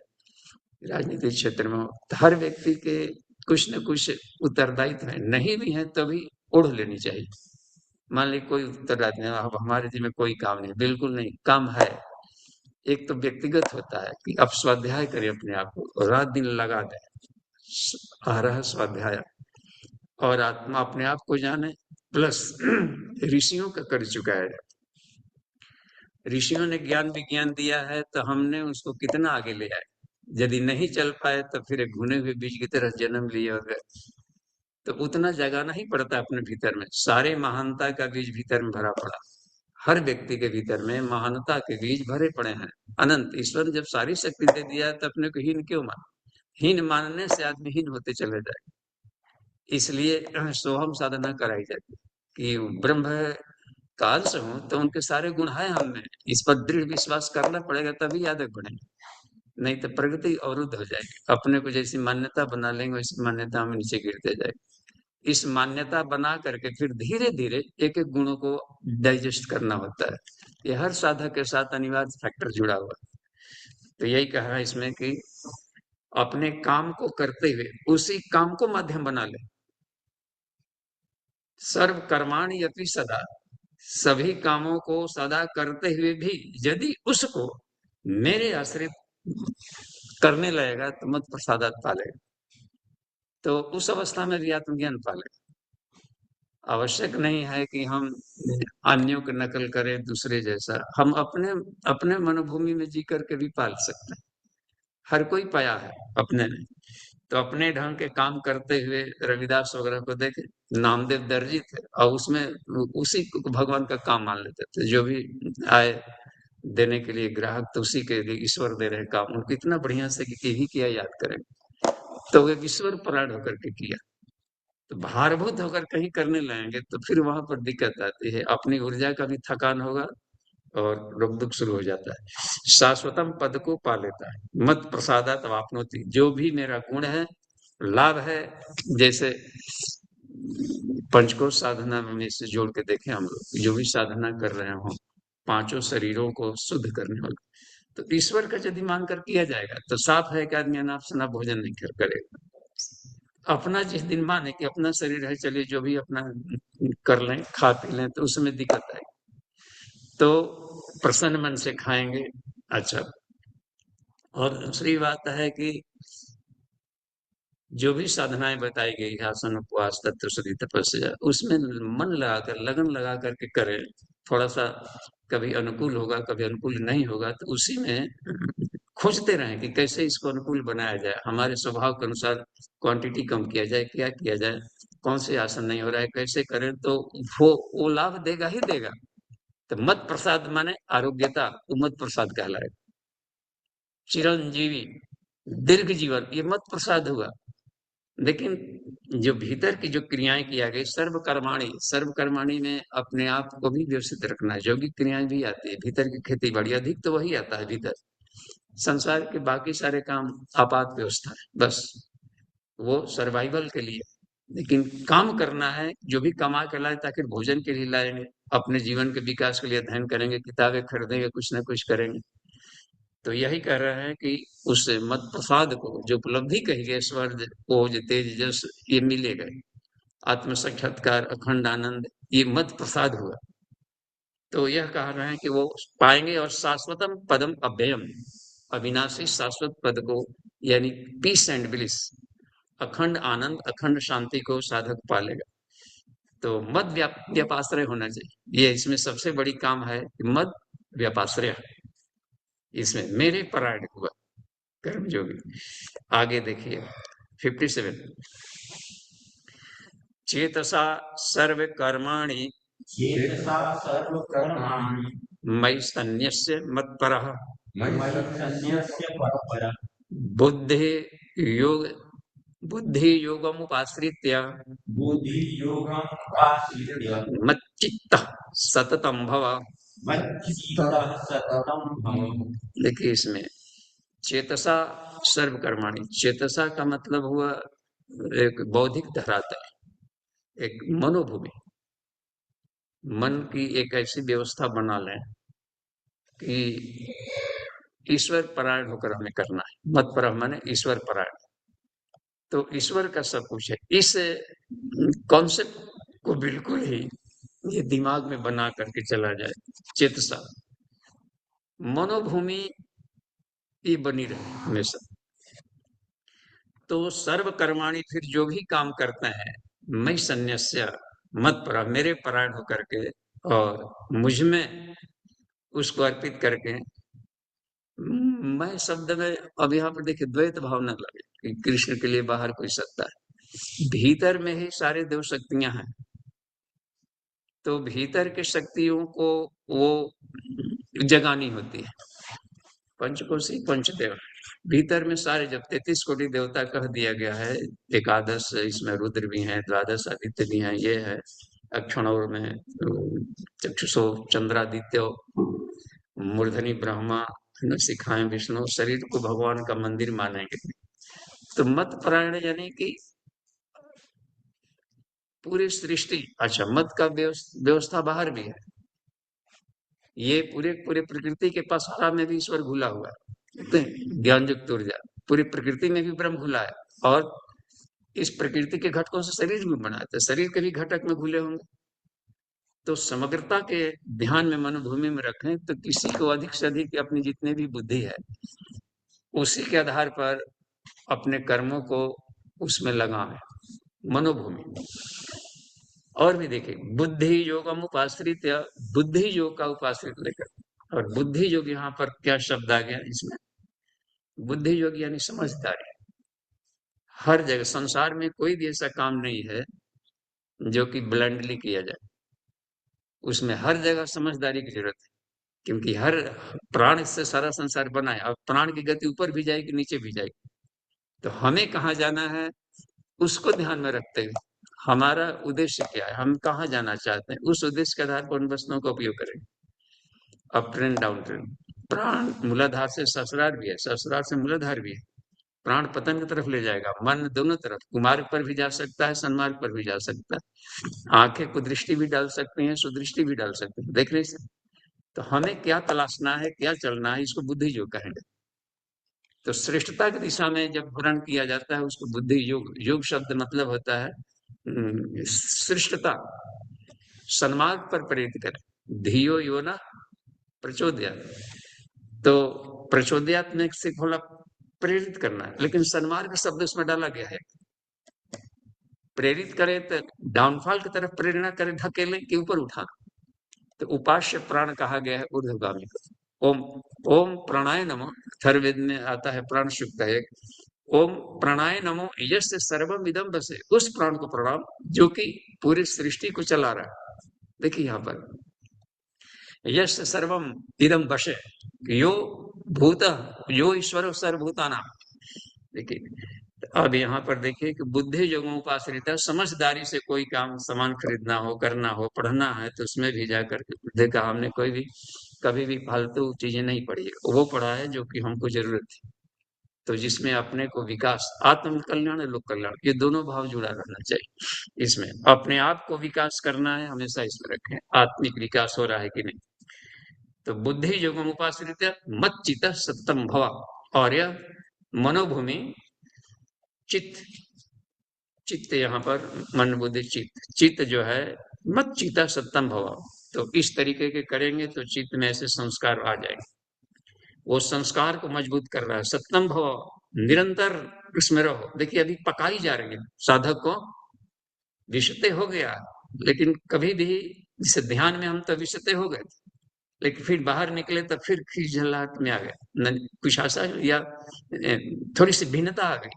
राजनीतिक क्षेत्र में हो, तो हर व्यक्ति के कुछ न कुछ उत्तरदायित्व है, नहीं भी है तो भी ओढ़ लेनी चाहिए। मान ली कोई उत्तरदायित्व नहीं, अब हमारे जी में कोई काम नहीं, बिल्कुल नहीं, काम है। एक तो व्यक्तिगत होता है कि अब स्वाध्याय करें, अपने आप को रात दिन लगा दें, आरह स्वाध्याय, और आत्मा अपने आप को जाने, प्लस ऋषियों का कर चुका है। ऋषियों ने ज्ञान विज्ञान दिया है तो हमने उसको कितना आगे ले आए। यदि नहीं चल पाए तो फिर एक भुने हुए बीज की तरह जन्म लिए और गए। तो उतना जगाना ही पड़ता है अपने भीतर में, सारे महानता का बीज भीतर में भरा पड़ा, हर व्यक्ति के भीतर में महानता के बीज भरे पड़े हैं अनंत। ईश्वर ने जब सारी शक्ति दे दिया है तो अपने को हीन क्यों मान, हीन मानने से आदमी हीन होते चले जाए। इसलिए सोहम साधना कराई जाती कि ब्रह्म काल से हूं तो उनके सारे गुण है हम में, इस पर दृढ़ विश्वास करना पड़ेगा तभी आगे बढ़ेंगे, नहीं तो प्रगति अवरुद्ध हो जाएगी। अपने को जैसी मान्यता बना लेंगे वैसी मान्यता में नीचे गिरते जाएगी। इस मान्यता बना करके फिर धीरे धीरे एक एक गुणों को डाइजेस्ट करना होता है। ये हर साधक के साथ अनिवार्य फैक्टर जुड़ा हुआ है। तो यही कहा है इसमें कि अपने काम को करते हुए उसी काम को माध्यम बना ले। सर्व कर्माणि अपि सदा, सभी कामों को सदा करते हुए भी यदि उसको मेरे आश्रित करने लगेगा तो मत प्रसादात पालेगा, तो उस अवस्था में भी आत्मज्ञान पालेगा। आवश्यक नहीं है कि हम अन्यों की नकल करें दूसरे जैसा, हम अपने अपने मनोभूमि में जी करके भी पाल सकते हैं। हर कोई पाया है अपने में, तो अपने ढंग के काम करते हुए रविदास वगैरह को देखे, नामदेव दर्जी थे और उसमें उसी को भगवान का काम मान लेते थे, जो भी आए देने के लिए ग्राहक तो उसी के लिए ईश्वर दे रहे काम, उनको इतना बढ़िया से कि यही किया याद करेंगे, तो वे ईश्वर परायण होकर के किया। तो भारभूत होकर कहीं करने लगेंगे तो फिर वहां पर दिक्कत आती है, अपनी ऊर्जा का भी थकान होगा और रोग दुख शुरू हो जाता है। शाश्वतम पद को पा लेता है, मत प्रसादात वाप्नोति, जो भी मेरा गुण है लाभ है, जैसे पंचकोश साधना में से जोड़ के देखें हम लोग, जो भी साधना कर रहे हो, पांचों शरीरों को शुद्ध करने वाला, तो ईश्वर का यदि मानकर किया जाएगा तो साफ है कि आदमी अनाप शनाप भोजन नहीं करेगा। अपना जिस दिन माने कि अपना शरीर है, चलिए जो भी अपना कर लें, खा पी लें, तो उसमें दिक्कत आएगी। तो प्रसन्न मन से खाएंगे। अच्छा, और दूसरी बात है कि जो भी साधनाएं बताई गई है, आसन, उपवास, तत्व शुद्धि, तपस्या, उसमें मन लगाकर, लगन लगा करके करें। थोड़ा सा कभी अनुकूल होगा, कभी अनुकूल नहीं होगा, तो उसी में खोजते रहें कि कैसे इसको अनुकूल बनाया जाए, हमारे स्वभाव के अनुसार क्वांटिटी कम किया जाए, क्या किया जाए, कौन से आसन नहीं हो रहा है, कैसे करें, तो वो लाभ देगा ही देगा। तो मत प्रसाद माने आरोग्यता, वो मत प्रसाद कहलाएगा। चिरंजीवी, दीर्घ जीवन, ये मत प्रसाद हुआ। लेकिन जो भीतर की जो क्रियाएं किया गई, सर्व कर्माणी में अपने आप को भी व्यवस्थित रखना है। यौगिक क्रियाएं भी आती है, भीतर की खेती बाड़ी अधिक तो वही आता है भीतर। संसार के बाकी सारे काम आपात व्यवस्था है, बस वो सर्वाइवल के लिए। लेकिन काम करना है, जो भी कमा के लाए, ताकि भोजन के लिए लाएंगे, अपने जीवन के विकास के लिए अध्ययन करेंगे, किताबें खरीदेंगे, कुछ ना कुछ करेंगे। तो यही कह रहे हैं कि उस मत प्रसाद को, जो उपलब्धि कही गई, स्वर्ग, ओज, तेज, जस, ये मिलेगा। आत्म साक्षात्कार, अखंड आनंद, ये मत प्रसाद हुआ। तो यह कह रहे हैं कि वो पाएंगे, और शाश्वतम पदम अव्ययम, अविनाशी शाश्वत पद को, यानी पीस एंड ब्लिस, अखंड आनंद, अखंड शांति को साधक पालेगा। तो मद व्यपाश्रय होना चाहिए। ये इसमें सबसे बड़ी काम है कि मद व्यपाश्रय, इसमें मेरे परायण हुआ कर्मयोगी। आगे देखिए 57, चेतसा सर्व कर्माणि चेतसा सर्वकर्माणि मयि सन्न्यस्य मत्परः मयि सन्न्यस्य परपरः बुद्धि योग बुद्धि योगमुपाश्रित्य बुद्धियोगं उपाश्रित्य मच्चित्तः सततं भव। मच्चित्तः सततं भव। देखिए इसमें चेतसा सर्व कर्माणि, चेतसा का मतलब हुआ एक बौद्धिक धरातल, एक मनोभूमि। मन की एक ऐसी व्यवस्था बना लें कि ईश्वर परायण होकर हमें करना है। मत पर माने ईश्वर परायण, तो ईश्वर का सब कुछ है। इस कॉन्सेप्ट को बिल्कुल ही ये दिमाग में बना करके चला जाए। चेतसा मनोभूमि ये बनी रहे हमेशा। तो सर्व कर्माणि, फिर जो भी काम करते हैं, मैं सन्न्यस्य मत पर, मेरे परायण होकर के और मुझ में उसको अर्पित करके। मैं शब्द में अब यहाँ पर देखिए द्वैत भावना लगे कि कृष्ण के लिए बाहर कोई सत्ता है, भीतर में ही सारे देव शक्तियां हैं। तो भीतर के शक्तियों को वो जगानी होती है। पंचकोशी पंचदेव, भीतर में सारे, जब 33 कोटि देवता कह दिया गया है, एकादश इसमें रुद्र भी हैं, द्वादश आदित्य भी हैं, ये है अक्षणोर में चक्षुषो चंद्रादित्य, मूर्धनि ब्रह्मा, शिखाएं विष्णु, शरीर को भगवान का मंदिर मानेंगे। तो मत परायण यानी कि पूरी सृष्टि, अच्छा मत का व्यवस्था बाहर भी है। ये पूरे पूरे प्रकृति के पसरा में भी ईश्वर घुला हुआ है, ज्ञान युक्त ऊर्जा, पूरी प्रकृति में भी ब्रह्म घुला है। और इस प्रकृति के घटकों से शरीर भी बना है, शरीर के भी घटक में घुले होंगे। तो समग्रता के ध्यान में मनोभूमि में रखें, तो किसी को अधिक से अधिक अपनी जितने भी बुद्धि है, उसी के आधार पर अपने कर्मों को उसमें लगाएं, मनोभूमि। और भी देखिए बुद्धि योगम उपाश्रित, या बुद्धि योग का उपाश्रित लेकर। और बुद्धि योग यहाँ पर क्या शब्द आ गया इसमें, बुद्धि योग यानी समझदारी। हर जगह संसार में कोई भी ऐसा काम नहीं है जो कि ब्लंडली किया जाए, उसमें हर जगह समझदारी की जरूरत है। क्योंकि हर प्राण से सारा संसार बना है, और प्राण की गति ऊपर भी जाएगी, नीचे भी जाएगी। तो हमें कहाँ जाना है, उसको ध्यान में रखते हुए हमारा उद्देश्य क्या है, हम कहाँ जाना चाहते हैं, उस उद्देश्य के आधार पर उन वस्तुओं का उपयोग करेंगे। अप ट्रेन डाउन ट्रेन, प्राण मूलाधार से सहस्रार भी है, सहस्रार से मूलाधार भी है। प्राण पतन की तरफ ले जाएगा, मन दोनों तरफ, कुमार्ग पर भी जा सकता है, सन्मार्ग पर भी जा सकता है। आंखें कुदृष्टि भी डाल सकती हैं, सुदृष्टि भी डाल सकती हैं, देखने से। तो हमें क्या तलाशना है, क्या चलना है, इसको बुद्धि योग कहेंगे। तो श्रेष्ठता की दिशा में जब भ्रमण किया जाता है उसको बुद्धि योग, योग शब्द मतलब होता है श्रेष्ठता, सन्मार्ग पर प्रेरित करे। धियो यो न प्रचोदयात्, तो प्रचोदयात्मक से थोड़ा प्रेरित करना है, लेकिन सन्मार्ग शब्द उसमें डाला गया है। प्रेरित करे तो डाउनफॉल की तरफ प्रेरणा करे, ढकेले के ऊपर उठाना। तो उपास्य प्राण कहा गया है ऊर्ध्वगामी को। ओम, ओम प्राणाय नमो, अथर्ववेद में आता है प्राण सूक्त है एक। ओम प्राणाय नमो यस्य सर्वम इदम बसे, उस प्राण को प्रणाम जो कि पूरी सृष्टि को चला रहा है। देखिए यहाँ पर यस्य सर्वम इदम बसे, यो भूत, यो ईश्वर सर्वभूताना। देखिए अब यहाँ पर देखिए कि बुद्धि योगों उपाश्रित, समझदारी से कोई काम सामान खरीदना हो, करना हो, पढ़ना है, तो उसमें भी जाकर के बुद्धि का हमने कोई भी कभी भी फालतू चीजें नहीं पढ़ी है, वो पढ़ा है जो कि हमको जरूरत थी। तो जिसमें अपने को विकास, आत्म कल्याण और लोक कल्याण, ये दोनों भाव जुड़ा रहना चाहिए। इसमें अपने आप को विकास करना है, हमेशा इसमें रखें आत्मिक विकास हो रहा है कि नहीं। तो बुद्धि योगम उपाश्रित मत चित सत्यम भवा, और यह मनोभूमि चित्त, चित्त यहाँ पर मन बुद्धि चित्त, चित्त जो है मत चिता सत्यम भवा, तो इस तरीके के करेंगे तो चित्त में ऐसे संस्कार आ जाएंगे। वो संस्कार को मजबूत कर रहा है। सत्यम भव, निरंतर उसमें रहो। देखिए अभी पकाई जा रही है, साधक को विषते हो गया, लेकिन कभी भी जैसे ध्यान में हम तो विषते हो गए, लेकिन फिर बाहर निकले तो फिर खिलखिलाहट में आ गए, कुछ ऐसा या थोड़ी सी भिन्नता आ गई।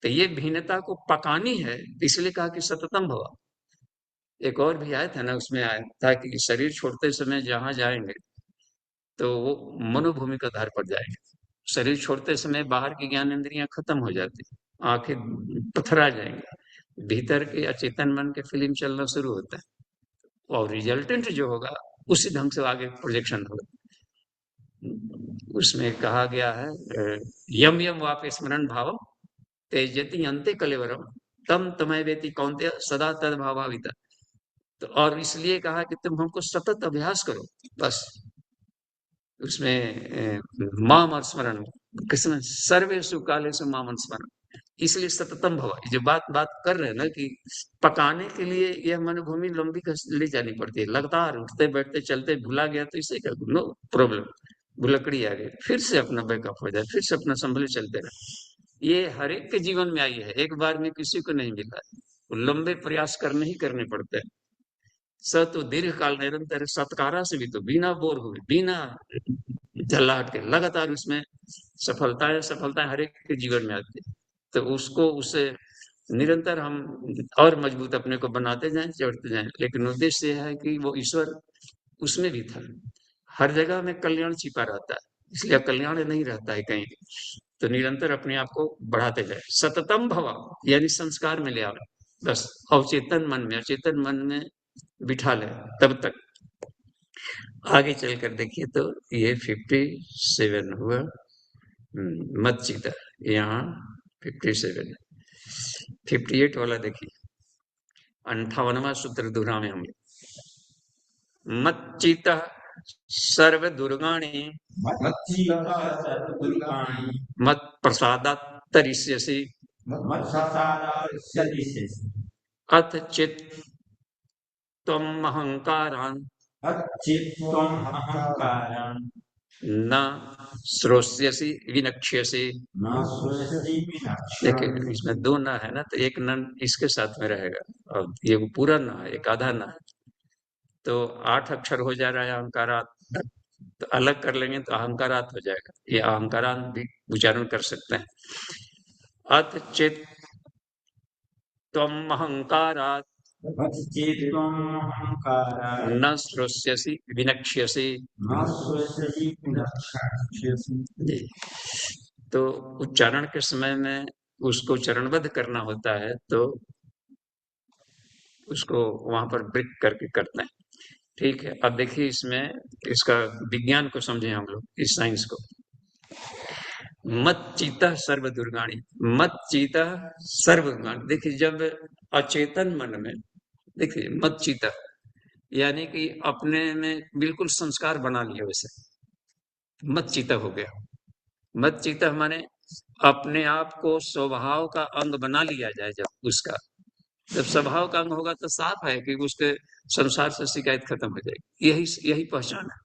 तो ये भिन्नता को पकानी है, इसलिए कहा कि सततम भव। एक और भी आया था ना, उसमें आया था कि शरीर छोड़ते समय जहां जाएंगे तो वो मनोभूमि का आधार पर जाएंगे। शरीर छोड़ते समय बाहर की ज्ञान इंद्रियां खत्म हो जाती, आंखें पथरा जाएंगे, भीतर के अचेतन मन के फिल्म चलना शुरू होता है, और रिजल्टेंट जो होगा उसी ढंग से आगे प्रोजेक्शन होगा। उसमें कहा गया है यम यम वाप स्मरण भावम तेजति अंते कलेवरम तम तमय वेति कौन्तेय सदा तद भावाविता। तो और इसलिए कहा कि तुम हमको सतत अभ्यास करो, बस। उसमें माम स्मरण, कृष्ण सर्वेषु कालेषु माम स्मरण, इसलिए सततम भव। जो बात कर रहे हैं ना कि पकाने के लिए यह मनोभूमि लंबी ले जानी पड़ती है, लगातार उठते बैठते चलते, भुला गया तो इसे कर नो प्रॉब्लम, भुलकड़ी आ गई, फिर से अपना बैकअप हो जाए, फिर से अपना संभले चलते रहे। ये हर एक के जीवन में आई है, एक बार में किसी को नहीं मिला है, लंबे प्रयास करने ही करने पड़ते हैं। स तो दीर्घ काल निरंतर, सत्कारा से भी तो बिना बोर हुए, बिना झल्लाहट के लगातार उसमें सफलता हर एक के जीवन में आती है। तो उसको उसे निरंतर हम और मजबूत अपने को बनाते जाएं, चढ़ते जाएं, लेकिन उद्देश्य यह है कि वो ईश्वर उसमें भी था। हर जगह में कल्याण छिपा रहता है, इसलिए कल्याण नहीं रहता है कहीं। तो निरंतर अपने आप को बढ़ाते जाए, सततम भवा यानी संस्कार में ले आवे, बस अवचेतन मन में, अचेतन मन में बिठा ले तब तक। आगे चलकर देखिए तो ये 57 हुआ, मत चिता, यहाँ 57, 58 वाला देखिए, 58वां सूत्र दोहरावे हम। मत चिता सर्व दुर्गाणि मच्चित्तः सर्वदुर्गाणि मत प्रसादात् तरिष्यसि मत्प्रसादाच्यतिष्यसि अथ चित्त्वम् अहङ्कारान् अच्छित्त्वम् अहङ्कारान् न श्रोष्यसि विनक्ष्यसि। न श्रूयसि विनक्ष्यसि। देखिए इसमें दो ना है ना, तो एक न इसके साथ में रहेगा, और ये पूरा ना है, एक आधा ना है, तो 8 अक्षर हो जा रहा है अहंकारात, तो अलग कर लेंगे तो अहंकारात हो जाएगा, ये अहंकारात भी उच्चारण कर सकते हैं। अथ चित त्वम् अहंकारात् अच्छित्त्वम् अहङ्कारान् न श्रोष्यसि विनक्ष्यसि। न श्रूयसि विनक्ष्यसि। जी, तो उच्चारण के समय में उसको चरणबद्ध करना होता है, तो उसको वहां पर ब्रेक करके करते हैं। ठीक है, अब देखिए इसमें इसका विज्ञान को समझें हम लोग, इस साइंस को। मत चीता सर्व दुर्गाणी, मत चीता सर्व दुर्गाणी। देखिए जब अचेतन मन में, देखिए मत चीता यानी कि अपने में बिल्कुल संस्कार बना लिया वैसे मत चीता हो गया। मत चीता माने अपने आप को स्वभाव का अंग बना लिया जाए। जब उसका जब स्वभाव का अंग होगा तो साफ है कि उसके संसार से शिकायत खत्म हो जाएगी। यही यही पहचान है।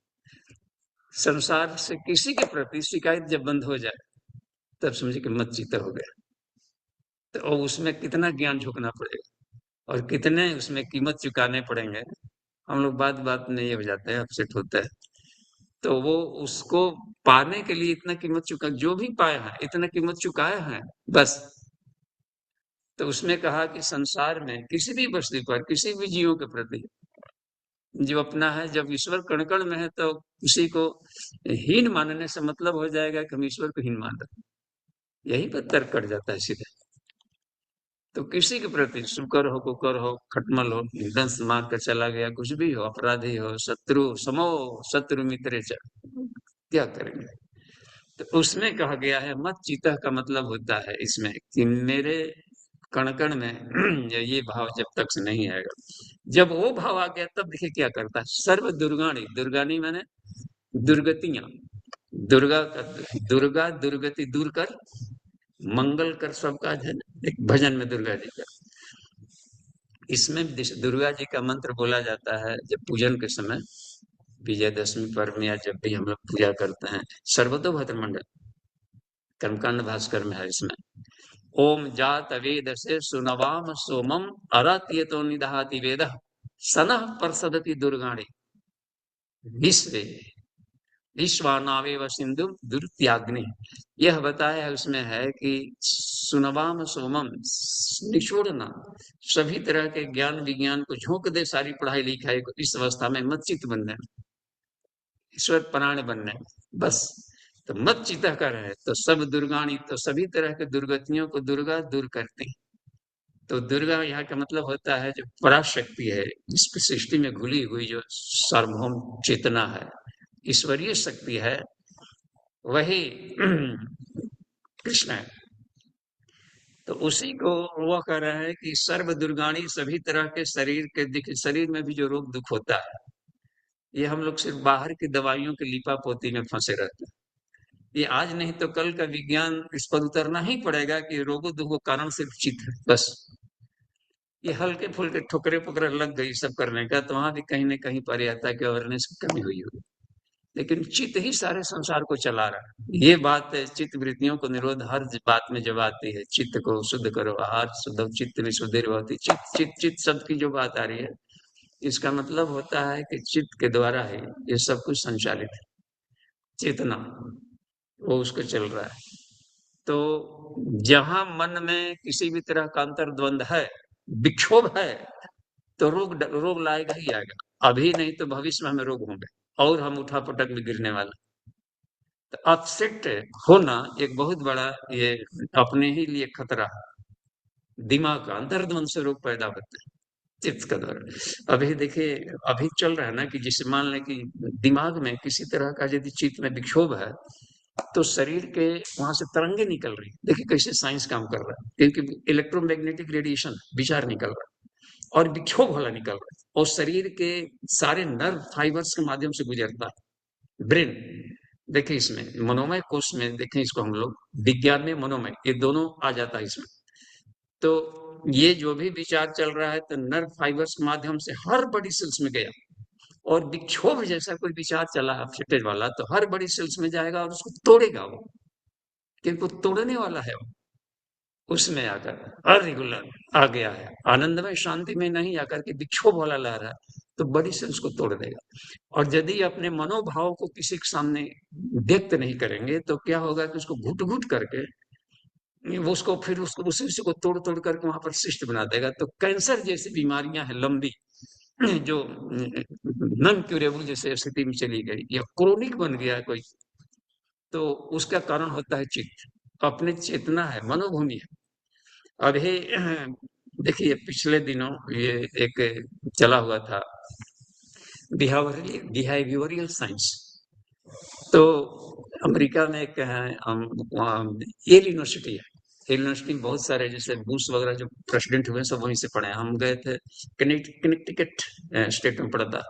संसार से किसी के प्रति शिकायत जब बंद हो जाए तब समझिए कि मत चीता हो गया। तो और उसमें कितना ज्ञान झोंकना पड़ेगा और कितने उसमें कीमत चुकाने पड़ेंगे। हम लोग बात बात में ये हो जाते हैं, अपसेट होता है। तो वो उसको पाने के लिए इतना कीमत चुका, जो भी पाया है इतना कीमत चुकाया है बस। तो उसमें कहा कि संसार में किसी भी वस्तु पर, किसी भी जीवों के प्रति जो अपना है, जब ईश्वर कण कण में है तो उसी को हीन मानने से मतलब हो जाएगा कि हम ईश्वर को हीन मान रहे हैं। यही पर तर्क कट जाता है सीधे। तो किसी के प्रति शुकर हो, कुकर हो, खटमल हो, दंश मार कर चला गया, कुछ भी हो, अपराधी हो, शत्रु समो शत्रु मित्रे च, क्या करेंगे। तो उसमें कहा गया है मत चीता का मतलब होता है इसमें कि मेरे कण कण में ये भाव जब तक से नहीं आएगा। जब वो भाव आ गया तब देखिए क्या करता है। सर्व दुर्गाणी, दुर्गानी माने दुर्गतियां, दुर्गा का दुर्गा दुर्गति दूर कर, मंगल कर सब काज है ना, एक भजन में दुर्गा जी का। इसमें दुर्गा जी का मंत्र बोला जाता है जब पूजन के समय, विजयदशमी पर्व में या जब भी हम लोग पूजा करते हैं। सर्वतोभद्र मंडल कर्मकांड भास्कर में है इसमें। ओम जात वेद से सुनवाम सोमम अरत्य तो निदहाति वेद सनः प्रसदति दुर्गाणी विश्वे विश्वानावेव सिंधु दुर्त्याग्नि। यह बताया है उसमें है कि सुनवाम सोमम, निचोड़ना, सभी तरह के ज्ञान विज्ञान को झोंक दे, सारी पढ़ाई लिखाई को इस अवस्था में मत चित बनने, ईश्वर प्राण बनने बस। तो मत चिता कर है तो सब दुर्गाणी, तो सभी तरह के दुर्गतियों को दुर्गा दूर करती। तो दुर्गा यहाँ का मतलब होता है जो पराशक्ति है, इस सृष्टि में घुली हुई जो सार्वभौम चेतना है, ईश्वरीय शक्ति है, वही कृष्ण है। तो उसी को वो कह रहा है कि सर्व दुर्गाणी, सभी तरह के शरीर के शरीर में भी जो रोग दुख होता है, ये हम लोग सिर्फ बाहर की दवाइयों के लिपा पोती में फंसे रहते हैं। ये आज नहीं तो कल का विज्ञान इस पर उतरना ही पड़ेगा कि रोगों दुखों कारण सिर्फ चित्त है बस। ये हल्के फुल्के ठुकरे पुकरे लग गई सब करने का, तो वहां भी कहीं न कहीं परिहता की अवेयरनेस की कमी हुई होगी। लेकिन चित्त ही सारे संसार को चला रहा है। ये बात है, चित्त वृत्तियों को निरोध हर बात में जब आती है, चित्त को शुद्ध करो, आहार शुद्ध चित्त विशुद्धिर्भवति, चित्त चित्त चित्त शब्द की जो बात आ रही है, इसका मतलब होता है कि चित्त के द्वारा ही ये सब कुछ संचालित है। चेतना वो उसको चल रहा है। तो जहां मन में किसी भी तरह का अंतर्द्वंद है, विक्षोभ है, तो रोग लाएगा ही आएगा। अभी नहीं तो भविष्य में हमें रोग होंगे और हम उठापटक में गिरने वाले। तो अपसेट होना एक बहुत बड़ा ये अपने ही लिए खतरा है। दिमाग का अंतर्द्वंद से रोग पैदा होते हैं चित्त का द्वारा। अभी देखिए अभी चल रहा है ना कि जिसे मान लें कि दिमाग में किसी तरह का यदि चित्त में विक्षोभ है तो शरीर के वहां से तरंगे निकल रही है। देखिए कैसे साइंस काम कर रहा है, क्योंकि इलेक्ट्रोमैग्नेटिक रेडिएशन विचार निकल रहा है और विक्षोभ वाला निकल रहा है और शरीर के सारे नर्व फाइबर्स के माध्यम से गुजरता है। ब्रेन देखिए इसमें मनोमय कोष में, देखें इसको हम लोग विज्ञान में मनोमय, ये दोनों आ जाता है इसमें। तो ये जो भी विचार चल रहा है तो नर्व फाइबर्स के माध्यम से हर बड़ी सेल्स में गया और विक्षोभ जैसा कोई विचार चला अपसेटेज वाला तो हर बड़ी सेल्स में जाएगा और उसको तोड़ेगा वो, क्योंकि तोड़ने वाला है वो। उसमें आकर अरेगुलर आ गया है, आनंदमय शांति में नहीं आकर के विक्षोभ वाला ला रहा है तो बड़ी सेल्स को तोड़ देगा। और यदि अपने मनोभाव को किसी के सामने व्यक्त नहीं करेंगे तो क्या होगा कि उसको घुट घुट करके वो उसको फिर उसको उसी को तोड़ तोड़ करके वहां पर शिष्ट बना देगा। तो कैंसर जैसी बीमारियां हैं लंबी जो नॉन क्यूरेबल जैसे स्थिति में चली गई या क्रोनिक बन गया कोई, तो उसका कारण होता है चित्त, अपने चेतना है, मनोभूमि है। अभी देखिए पिछले दिनों ये एक चला हुआ था बिहेवियरल साइंस। तो अमेरिका में एक है येल यूनिवर्सिटी है। येल यूनिवर्सिटी में बहुत सारे जैसे बुश वगैरह जो प्रेसिडेंट हुए सब वहीं से पढ़े हैं। हम गए थे कनेक्टिकट स्टेट में पढ़ा था,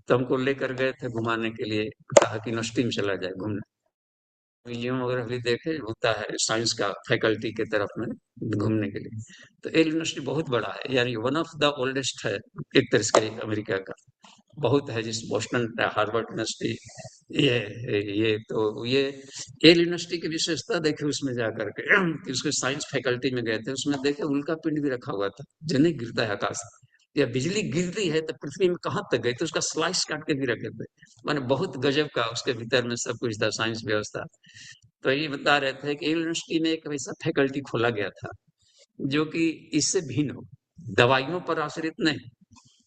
तो हमको लेकर गए थे घुमाने के लिए, कहा कि यूनिवर्सिटी में चला जाए घूमने। म्यूजियम वगैरह भी देखे, होता है साइंस का फैकल्टी के तरफ में घूमने के लिए। तो येल यूनिवर्सिटी बहुत बड़ा है, यानी वन ऑफ द ओल्डेस्ट है एक तरह से अमेरिका का। बहुत है, जिस बोस्टन हार्वर्ड यूनिवर्सिटी, ये येल यूनिवर्सिटी की विशेषता देखे उसमें जाकर के कि उसके साइंस फैकल्टी में गए थे, उसमें देखे उल्का पिंड भी रखा हुआ था जो नहीं गिरता है आकाश से। या बिजली गिरती है तो पृथ्वी में कहाँ तक गई, तो उसका स्लाइस काट के भी रखे थे। माने बहुत गजब का उसके भीतर में सब कुछ था, साइंस व्यवस्था। तो ये बता रहे थे कि यूनिवर्सिटी में एक वैसा फैकल्टी खोला गया था जो कि इससे भिन्न हो, दवाइयों पर आश्रित नहीं।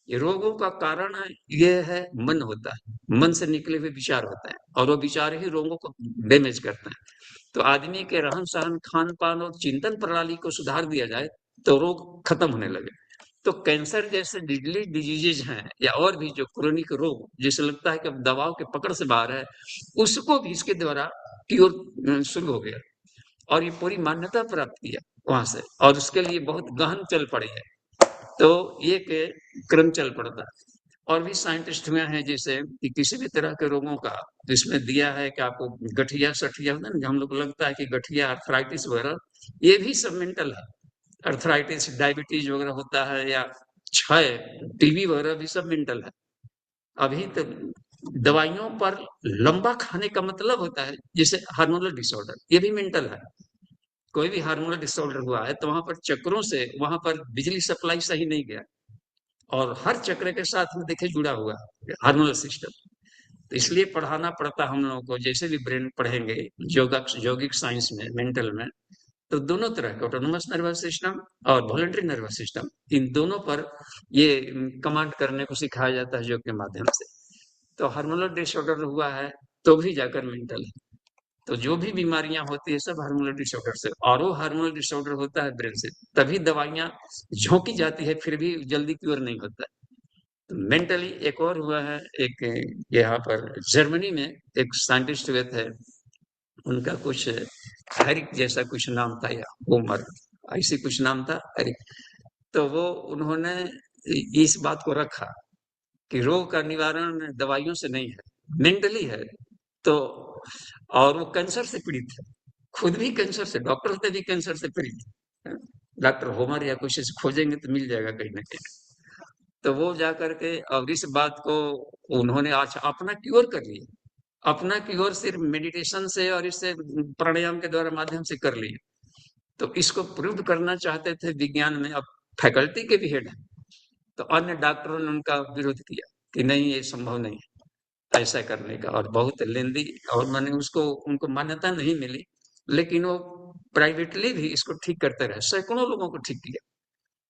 ये रोगों का कारण ये है मन होता है, मन से निकले हुए विचार होते हैं, और वो विचार ही रोगों को डैमेज करते हैं। तो आदमी के रहन सहन, खान पान और चिंतन प्रणाली को सुधार दिया जाए तो रोग खत्म होने लगे। तो कैंसर जैसे डिडली डिजीजेज हैं, या और भी जो क्रोनिक रोग जिसे लगता है कि अब दवाओं के पकड़ से बाहर है, उसको भी इसके द्वारा क्योर शुरू हो गया, और ये पूरी मान्यता प्राप्त किया वहां से, और उसके लिए बहुत गहन चल पड़ी है। तो ये के क्रम चल पड़ता है। और भी साइंटिस्ट हुए हैं जैसे कि किसी भी तरह के रोगों का इसमें दिया है कि आपको गठिया सठिया होता है ना, हम लोग को लगता है कि गठिया अर्थराइटिस वगैरह, ये भी सब मेंटल है। अर्थराइटिस, डायबिटीज वगैरह होता है, या क्षय, टीबी वगैरह भी सब मेंटल है। अभी तो दवाइयों पर लंबा खाने का मतलब होता है, जैसे हार्मोनल डिसऑर्डर, ये भी मेंटल है। कोई भी हार्मोनल डिसऑर्डर हुआ है तो वहां पर चक्रों से वहां पर बिजली सप्लाई सही नहीं गया, और हर चक्र के साथ में देखिए जुड़ा हुआ हार्मोनल सिस्टम। तो इसलिए पढ़ाना पड़ता हम लोगों को, जैसे भी ब्रेन पढ़ेंगे योगिक साइंस में, मेंटल में, तो दोनों तरह के ऑटोनोमस नर्वस सिस्टम और वॉलंटरी नर्वस सिस्टम, इन दोनों पर ये कमांड करने को सिखाया जाता है योग के माध्यम से। तो हार्मोनल डिसऑर्डर हुआ है तो भी जाकर मेंटल है। तो जो भी बीमारियां होती है सब हार्मोनल डिसऑर्डर से, और वो हार्मोनल डिसऑर्डर होता है ब्रेन से, तभी दवाइयां झोंकी जाती है फिर भी जल्दी क्योर नहीं होता है। तो मेंटली एक और हुआ है, एक यहाँ पर जर्मनी में एक साइंटिस्ट हुए थे, उनका कुछ हैरिक जैसा कुछ नाम था, या उमर ऐसी कुछ नाम था, हैरिक। तो वो उन्होंने इस बात को रखा कि रोग का निवारण दवाइयों से नहीं है, मेंटली है। तो और वो कैंसर से पीड़ित है, खुद भी कैंसर से, डॉक्टर से भी कैंसर से पीड़ित है। डॉक्टर होमर या कुछ ऐसे खोजेंगे तो मिल जाएगा कहीं ना कहीं। तो वो जाकर के और इस बात को उन्होंने आज अपना क्योर कर लिया, अपना क्योर सिर्फ मेडिटेशन से और इससे प्राणायाम के द्वारा माध्यम से कर लिया। तो इसको प्रूव करना चाहते थे विज्ञान में, अब फैकल्टी के भी हेड है, तो अन्य डॉक्टरों ने उनका विरोध किया कि नहीं, ये संभव नहीं है ऐसा करने का, और बहुत लेंदी, और मैंने उसको उनको मान्यता नहीं मिली। लेकिन वो प्राइवेटली भी इसको ठीक करते रहे, सैकड़ों लोगों को ठीक किया।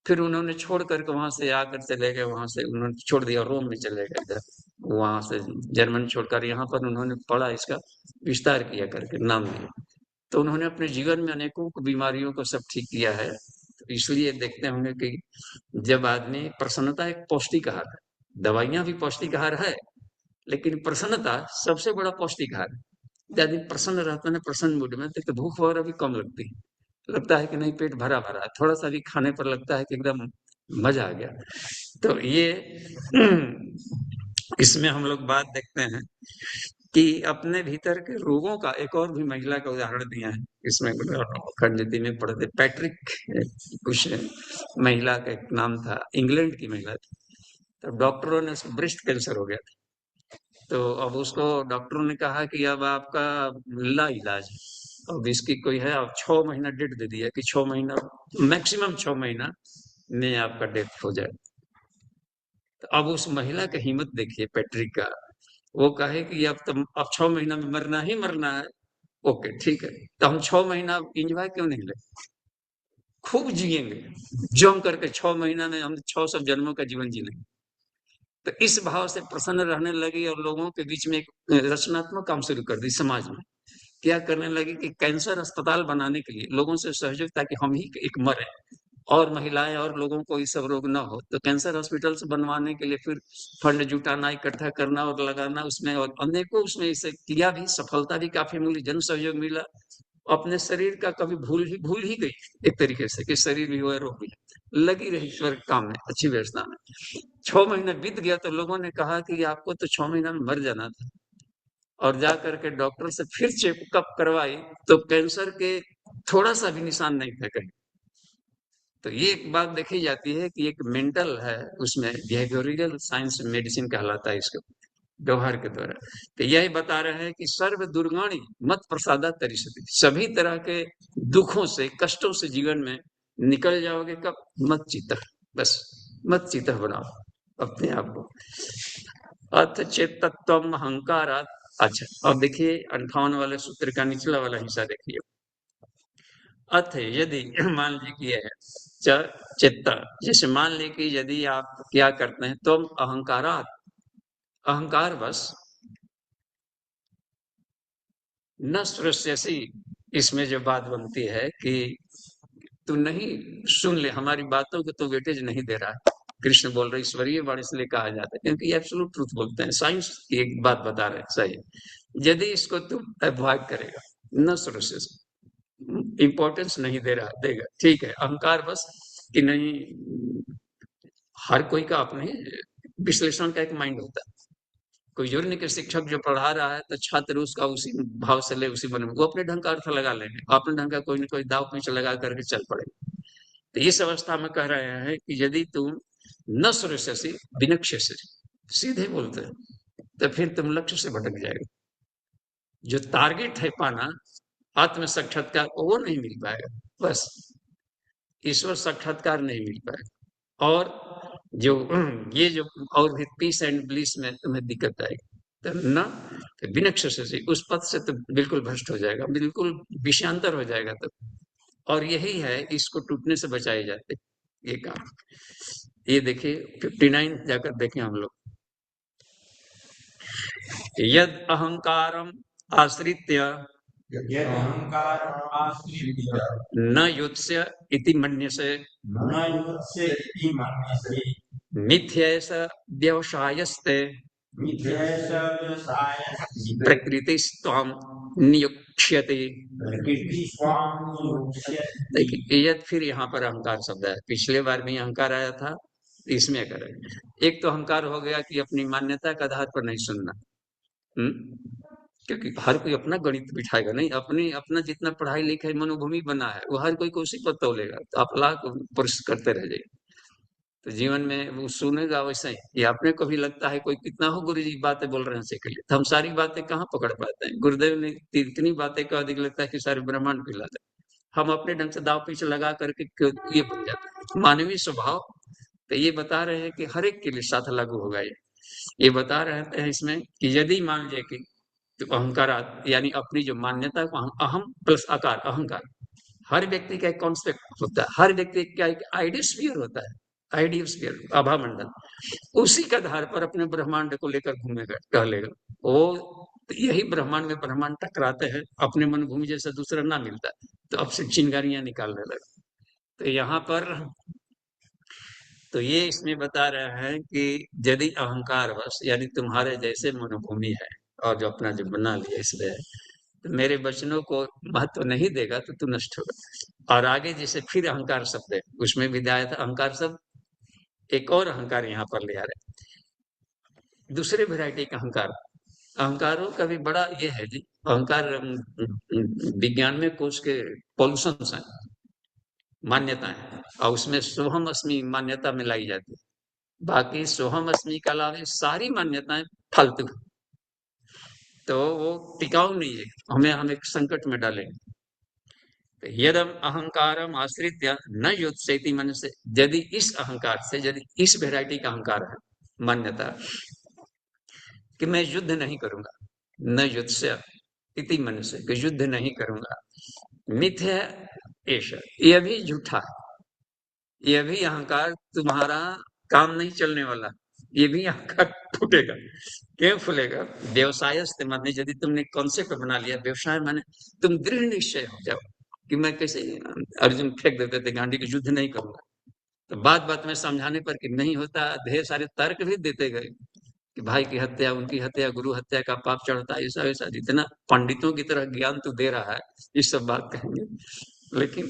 फिर उन्होंने छोड़ करके वहां से आकर चले गए, वहां से उन्होंने छोड़ दिया, रोम में चले गए इधर, वहां से जर्मन छोड़कर यहाँ पर उन्होंने पढ़ा, इसका विस्तार किया करके नाम दिया। तो उन्होंने अपने जीवन में अनेकों बीमारियों को सब ठीक किया है। तो इसलिए देखते होंगे कि जब आदमी, प्रसन्नता एक पौष्टिक आहार है, दवाइयां भी पौष्टिक आहार है, लेकिन प्रसन्नता सबसे बड़ा पौष्टिक आहार है। जब आदमी प्रसन्न रहता है ना, प्रसन्न मूड में, तो भूख वगैरह भी कम लगती है, लगता है कि नहीं पेट भरा भरा है, थोड़ा सा भी खाने पर लगता है कि एकदम मजा आ गया। तो ये इसमें हम लोग बात देखते हैं कि अपने भीतर के रोगों का, एक और भी महिला का उदाहरण दिया है इसमें, खंडनीति में पढ़ते, पैट्रिक कुछ महिला का एक नाम था, इंग्लैंड की महिला थी। तो डॉक्टरों ने उसको ब्रेस्ट कैंसर हो गया था। तो अब उसको डॉक्टरों ने कहा कि अब आपका ला इलाज है, अब इसकी कोई है, अब 6 महीना डेट दे दिया कि 6 महीना, मैक्सिमम 6 महीना में आपका डेथ हो जाए। तो अब उस महिला का हिम्मत देखिए, पैट्रिक का, वो कहे कि अब 6 महीना में मरना ही मरना है, ओके ठीक है, तो हम 6 महीना इंजॉय क्यों नहीं ले, खूब जिएंगे, जम करके 6 महीना में हम 600 जन्मों का जीवन जी लेंगे। तो इस भाव से प्रसन्न रहने लगी, और लोगों के बीच में एक रचनात्मक काम शुरू कर दी समाज में। क्या करने लगी कि कैंसर अस्पताल बनाने के लिए लोगों से सहयोग, ताकि हम ही एक मरे, और महिलाएं और लोगों को ये सब रोग ना हो, तो कैंसर हॉस्पिटल्स बनवाने के लिए फिर फंड जुटाना, इकट्ठा करना और लगाना उसमें, और अनेकों उसमें इसे किया भी, सफलता भी काफी मिली, जन सहयोग मिला। अपने शरीर का कभी भूल ही गई एक तरीके से कि शरीर भी हुआ, रोग भी है। लगी रही ईश्वर के काम में, अच्छी व्यवस्था में। 6 महीने बीत गया तो लोगों ने कहा कि आपको तो 6 महीना में मर जाना था, और जा करके डॉक्टर से फिर चेकअप करवाई तो कैंसर के थोड़ा सा भी निशान नहीं थे कहीं। तो ये एक बात देखी जाती है कि एक मेंटल है उसमें, बिहेवियरल साइंस मेडिसिन कहलाता है इसको, व्यवहार के द्वारा। तो यही बता रहे हैं कि सर्व दुर्गाणी मत प्रसादा तरिष्यति, सभी तरह के दुखों से, कष्टों से जीवन में निकल जाओगे कब? मत चित्त, बस मत चित्त बनाओ अपने आप को। अथ चेतत्वम अहंकारात। अच्छा, अब देखिए 58 वाले सूत्र का निचला वाला हिस्सा देखिए। अथ यदि मान लीजिए है चित्त, जैसे मान ली कि यदि आप क्या करते हैं, तुम अहंकारात, अहंकार बस, न सृष्यसि, इसमें जो बात बनती है कि तू नहीं सुन ले हमारी बातों को, तो वेटेज नहीं दे रहा है। कृष्ण बोल रहे ईश्वरीय वाणी इसलिए कहा जाता है क्योंकि एब्सोल्यूट ट्रूथ बोलते हैं, साइंस की एक बात बता रहे हैं, सही है। यदि इसको तुम अवॉइड करेगा, न सृष्यसि, इंपॉर्टेंस नहीं दे रहा, देगा, ठीक है, अहंकार बस कि नहीं, हर कोई का अपने विश्लेषण का एक माइंड होता है। कोई जरूरी कि शिक्षक जो पढ़ा रहा है तो छात्र उसका उसी भाव से ले, उसी मन में, वो अपने ढंग का अर्थ लगा लेंगे, अपने ढंग का कोई ना कोई दाव पेच लगा करके चल पड़ेगा। तो इस अवस्था में कह रहे हैं कि यदि तुम न सृष्यसि विनक्ष्यसि, सीधे बोलते हैं, तो फिर तुम लक्ष्य से भटक जाएगा। जो टारगेट है पाना, आत्म साक्षात्कार, वो नहीं मिल पाएगा, बस ईश्वर साक्षात्कार नहीं मिल पाएगा। और जो ये जो और भी पीस एंड ब्लिस में तुम्हें दिक्कत आएगी, तो न विनक्ष से उस पद से तो बिल्कुल भ्रष्ट हो जाएगा, बिल्कुल विषयांतर हो जाएगा। तो और यही है, इसको टूटने से बचाए जाते ये काम। ये देखिए 59 जाकर देखें हम लोग। यद अहंकारम आश्रित्य यद अहंकारम् आश्रित्य न युत्स्य इति मन्यसे न युत्स्य इति मन्यसे मिथ्यैष व्यवसायस्ते मिथ्यैष व्यवसायस्ते प्रकृतिस्त्वां नियुक्ष्यते। प्रकृतिस्त्वां नियुक्ष्यते। देखिए यद फिर यहाँ पर अहंकार शब्द है, पिछले बार भी अहंकार आया था, इसमें करें। एक तो अहंकार हो गया कि अपनी मान्यता के आधार पर नहीं सुनना, क्योंकि हर कोई अपना गणित बिठाएगा नहीं, अपनी अपना जितना पढ़ाई लिखाई मनोभूमि बना है वो हर कोई को उसी पर तोलेगा, तो आप लाख पुरुष करते रह जाइए, तो जीवन में वो सुनेगा वैसा ही। ये अपने को भी लगता है कोई कितना हो गुरु जी बातें बोल रहे हैं उसके लिए, तो हम सारी बातें कहाँ पकड़ पाते हैं। गुरुदेव ने इतनी बातें का अधिक लगता है कि सारे ब्रह्मांड पिला दे, हम अपने ढंग से दाव पीछे लगा करके ये बन जाता है मानवीय स्वभाव। तो ये बता रहे हैं कि हर एक के लिए साथ लागू होगा। ये बता रहे हैं इसमें कि यदि मान लीजिए कि तो अहंकार यानी अपनी जो मान्यता को, अहम प्लस आकार, अहंकार, हर व्यक्ति का एक कॉन्सेप्ट होता है, हर व्यक्ति का एक आइडियोस्फीयर होता है, आइडियोस्फीयर, आभा मंडल, उसी के आधार पर अपने ब्रह्मांड को लेकर घूमेगा, टहलेगा वो। तो यही ब्रह्मांड में ब्रह्मांड टकराते हैं, अपने मन भूमि जैसा दूसरा ना मिलता, तो अब से चिंगारियां निकालने लगे। तो यहाँ पर तो ये इसमें बता रहे हैं कि यदि अहंकार वश, यानी तुम्हारे जैसे मनोभूमि है और जो अपना जो बना लिया इसलिए, तो मेरे वचनों को महत्व नहीं देगा तो तू नष्ट होगा। और आगे जैसे फिर अहंकार शब्द है, उसमें भी दिया था अहंकार शब्द, एक और अहंकार यहाँ पर ले आ रहे, दूसरे वैरायटी का अहंकार। अहंकारों का भी बड़ा ये है जी, अहंकार विज्ञान में कुछ के पॉल्यूशन है, मान्यताएं, और उसमें सोहम अस्मि मान्यता मिलाई जाती है। बाकी सोहम अस्मि के अलावा सारी मान्यताएं फालतू, तो वो टिकाऊ नहीं है, हमें संकट में डालेंगे। तो यदम अहंकारम आश्रित न युत्सेति, मन से यदि इस अहंकार से, यदि इस वैरायटी का अहंकार है, मान्यता कि मैं युद्ध नहीं करूंगा, न युत्स्य इति मन से कि युद्ध नहीं करूंगा, मिथ्या एष, यह भी झूठा है, यह भी अहंकार तुम्हारा काम नहीं चलने वाला, ये भी अहंकार फूटेगा। क्यों फूलेगा? व्यवसाय माने यदि तुमने कॉन्सेप्ट बना लिया, व्यवसाय माने तुम दृढ़ निश्चय हो जाओ कि मैं कैसे, अर्जुन फेंक देते थे गांडी की, युद्ध नहीं करूंगा। तो बात बात में समझाने पर कि नहीं होता, ढेर सारे तर्क भी देते गए कि भाई की हत्या, उनकी हत्या, गुरु हत्या का पाप चढ़ता है, ऐसा ऐसा, जितना पंडितों की तरह ज्ञान तू दे रहा है, ये सब बात कहेंगे। लेकिन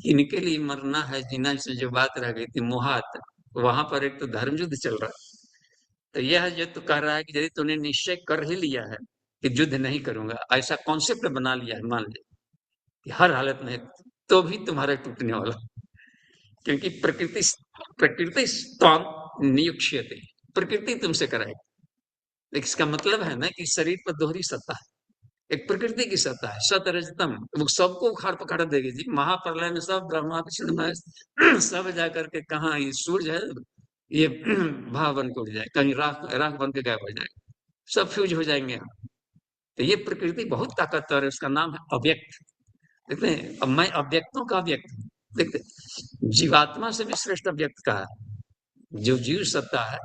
इनके लिए मरना है जीना, से जो बात रह गई थी मोहात, वहां पर एक तो धर्म युद्ध चल रहा है। तो यह जो तू कह रहा है कि यदि तूने निश्चय कर ही लिया है कि युद्ध नहीं करूंगा, ऐसा कॉन्सेप्ट बना लिया है, मान ले कि हर हालत में, तो भी तुम्हारा टूटने वाला, क्योंकि प्रकृति प्रकृति त्वां नियुक्ष्यते, प्रकृति तुमसे कराएगी। लेकिन इसका मतलब है ना कि शरीर पर दोहरी सत्ता है, एक प्रकृति की सत्ता है, सतरजतम, वो सबको उखाड़ पखाड़ देगी जी। महाप्रलय में सब ब्रह्मा विष्णु महेश सब जाकर के कहा, ये सूर्य है, ये भाव बन के उड़ जाए, कहीं राख राख बन के गायब हो जाए, सब फ्यूज हो जाएंगे। तो ये प्रकृति बहुत ताकतवर है, उसका नाम है अव्यक्त। देखते हैं, अब मैं अव्यक्तों का अव्यक्त हूं। देखते जीवात्मा से भी श्रेष्ठ अव्यक्त का है, जो जीव सत्ता है,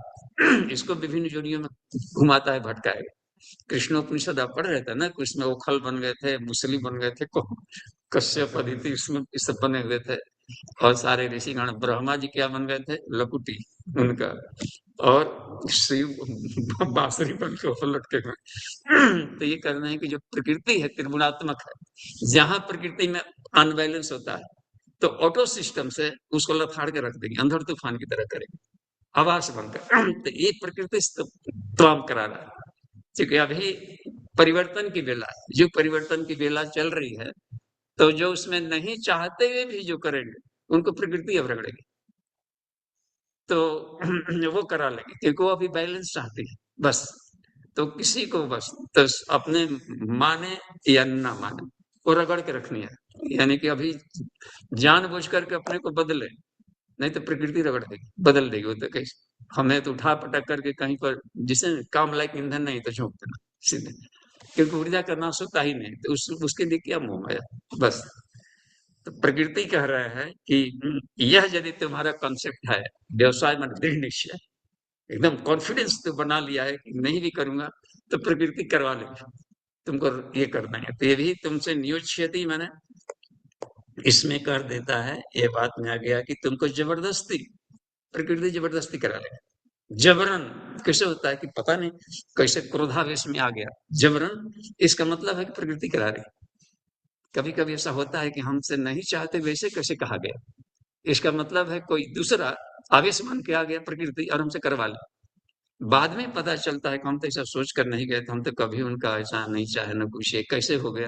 इसको विभिन्न जोड़ियों में घुमाता है, भटकाएगा। कृष्णोपनिषद आप पढ़ रहे थे ना, कुछ में ओखल बन गए थे, मुसली बन गए थे, कश्यप अदिति, इसमें इस सब बने हुए थे, और सारे ऋषिगण, ब्रह्मा जी क्या बन गए थे, लकुटी उनका, और शिव बांसुरी बन के लटके हुए। तो ये कहना है कि जो प्रकृति है त्रिगुणात्मक है, जहां प्रकृति में अनबैलेंस होता है तो ऑटो सिस्टम से उसको लथाड़ के रख देगी, अंधड़ तूफान की तरह करेगी, आवास बनकर। तो ये प्रकृति त्वाम करा रहा है, क्योंकि अभी परिवर्तन की बेला है, जो परिवर्तन की बेला चल रही है, तो जो उसमें नहीं चाहते हुए भी जो करेंगे उनको प्रकृति अब रगड़ेगी, तो वो करा लेंगे, क्योंकि वो अभी बैलेंस चाहती है बस। तो किसी को बस तो अपने माने या ना माने, वो रगड़ के रखनी है, यानी कि अभी जानबूझ करके अपने को बदले, नहीं तो प्रकृति रगड़ देगी, बदल देगी। वो तो कैसे हमें तो उठा पटक करके कहीं पर, जिसे काम लायक ईंधन नहीं तो झोंक देना सीधे, क्योंकि ऊर्जा का नाश होता ही नहीं, तो उसके लिए क्या मोह माया, बस। तो प्रकृति कह रहा है कि यह यदि तुम्हारा कॉन्सेप्ट है, व्यवसाय में दृढ़ निश्चय, एकदम कॉन्फिडेंस तो बना लिया है कि नहीं भी करूंगा तो प्रकृति करवा लेगी, तुमको ये करना है, तो ये भी तुमसे नियुच्यति मैंने इसमें कर देता है। ये बात में आ गया कि तुमको जबरदस्ती, प्रकृति जबरदस्ती करा लेगा। जबरन कैसे होता है कि पता नहीं कैसे क्रोधावेश में आ गया, जबरन इसका मतलब है कि प्रकृति करा रही। कभी कभी ऐसा होता है कि हमसे नहीं चाहते वैसे कैसे कहा गया, इसका मतलब है कोई दूसरा आवेश मान के आ गया प्रकृति और हमसे करवा ले। बाद में पता चलता है कि हम तो ऐसा सोच कर नहीं गए थे, हम तो कभी उनका ऐसा नहीं चाहे न कुछ, ये कैसे हो गया।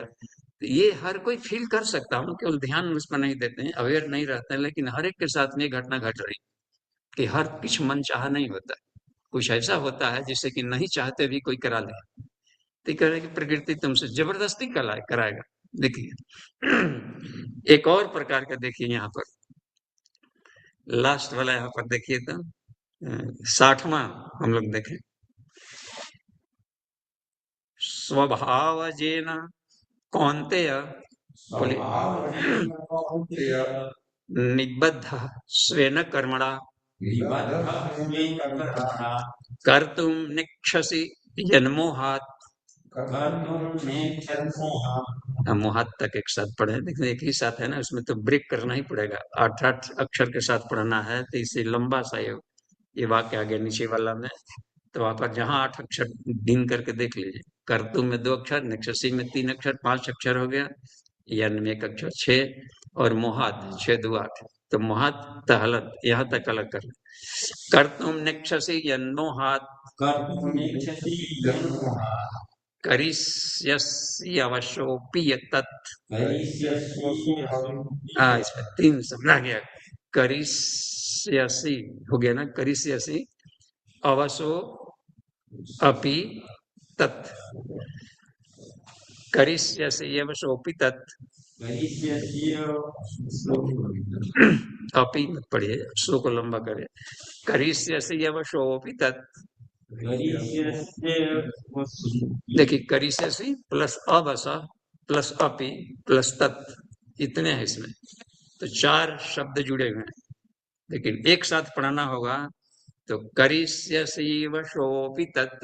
तो ये हर कोई फील कर सकता, हम केवल ध्यान उस पर नहीं देते हैं, अवेयर नहीं रहते हैं, लेकिन हर एक के साथ में ये घटना घट रही कि हर कुछ मन चाह नहीं होता, कुछ ऐसा होता है जिससे कि नहीं चाहते भी कोई करा ले। तो कह रहे कि प्रकृति तुमसे जबरदस्ती कराएगा। देखिए एक और प्रकार का, देखिए यहाँ पर लास्ट वाला, यहाँ पर देखिए तो 60वां हम लोग देखें, स्वभावजेन कौन्तेय निबद्ध स्वेन कर्मणा कर्तुं नेक्षसि यन्मोहात्। मोहात तक एक साथ पढ़े, देखिए एक ही साथ है ना, उसमें तो ब्रेक करना ही पड़ेगा, 8 अक्षर के साथ पढ़ना है, तो इसे लंबा सा ये वाक्य आ गया नीचे वाला में। तो वहां पर जहां 8 अक्षर गिन करके देख लीजिए, कर्तु में 2 अक्षर, नेक्षसी में 3 अक्षर, 5 अक्षर हो गया, यन में 1 अक्षर 6, और मोहात 6 2 8। तो मोहात तहलत यहाँ तक अलग कर, कर्तुम नेक्षसी यन्मोहात करिष्यस्यवशोऽपि यत्तत्। इसमें 3 शब्द आ गया, करिष्यसि हो गया ना, करिष्यसि अवशो अपि तत्, करिष्यसि अवशोऽपि तत्, अपि मत पढ़िए, सो को लंबा करे, करिष्यसि अवशोऽपि तत्। देखिए करिष्यसि प्लस अवश प्लस अपि प्लस तत्, इतने हैं इसमें, तो 4 शब्द जुड़े हुए हैं, लेकिन एक साथ पढ़ना होगा। तो करिष्यसि वशोऽपि तत्,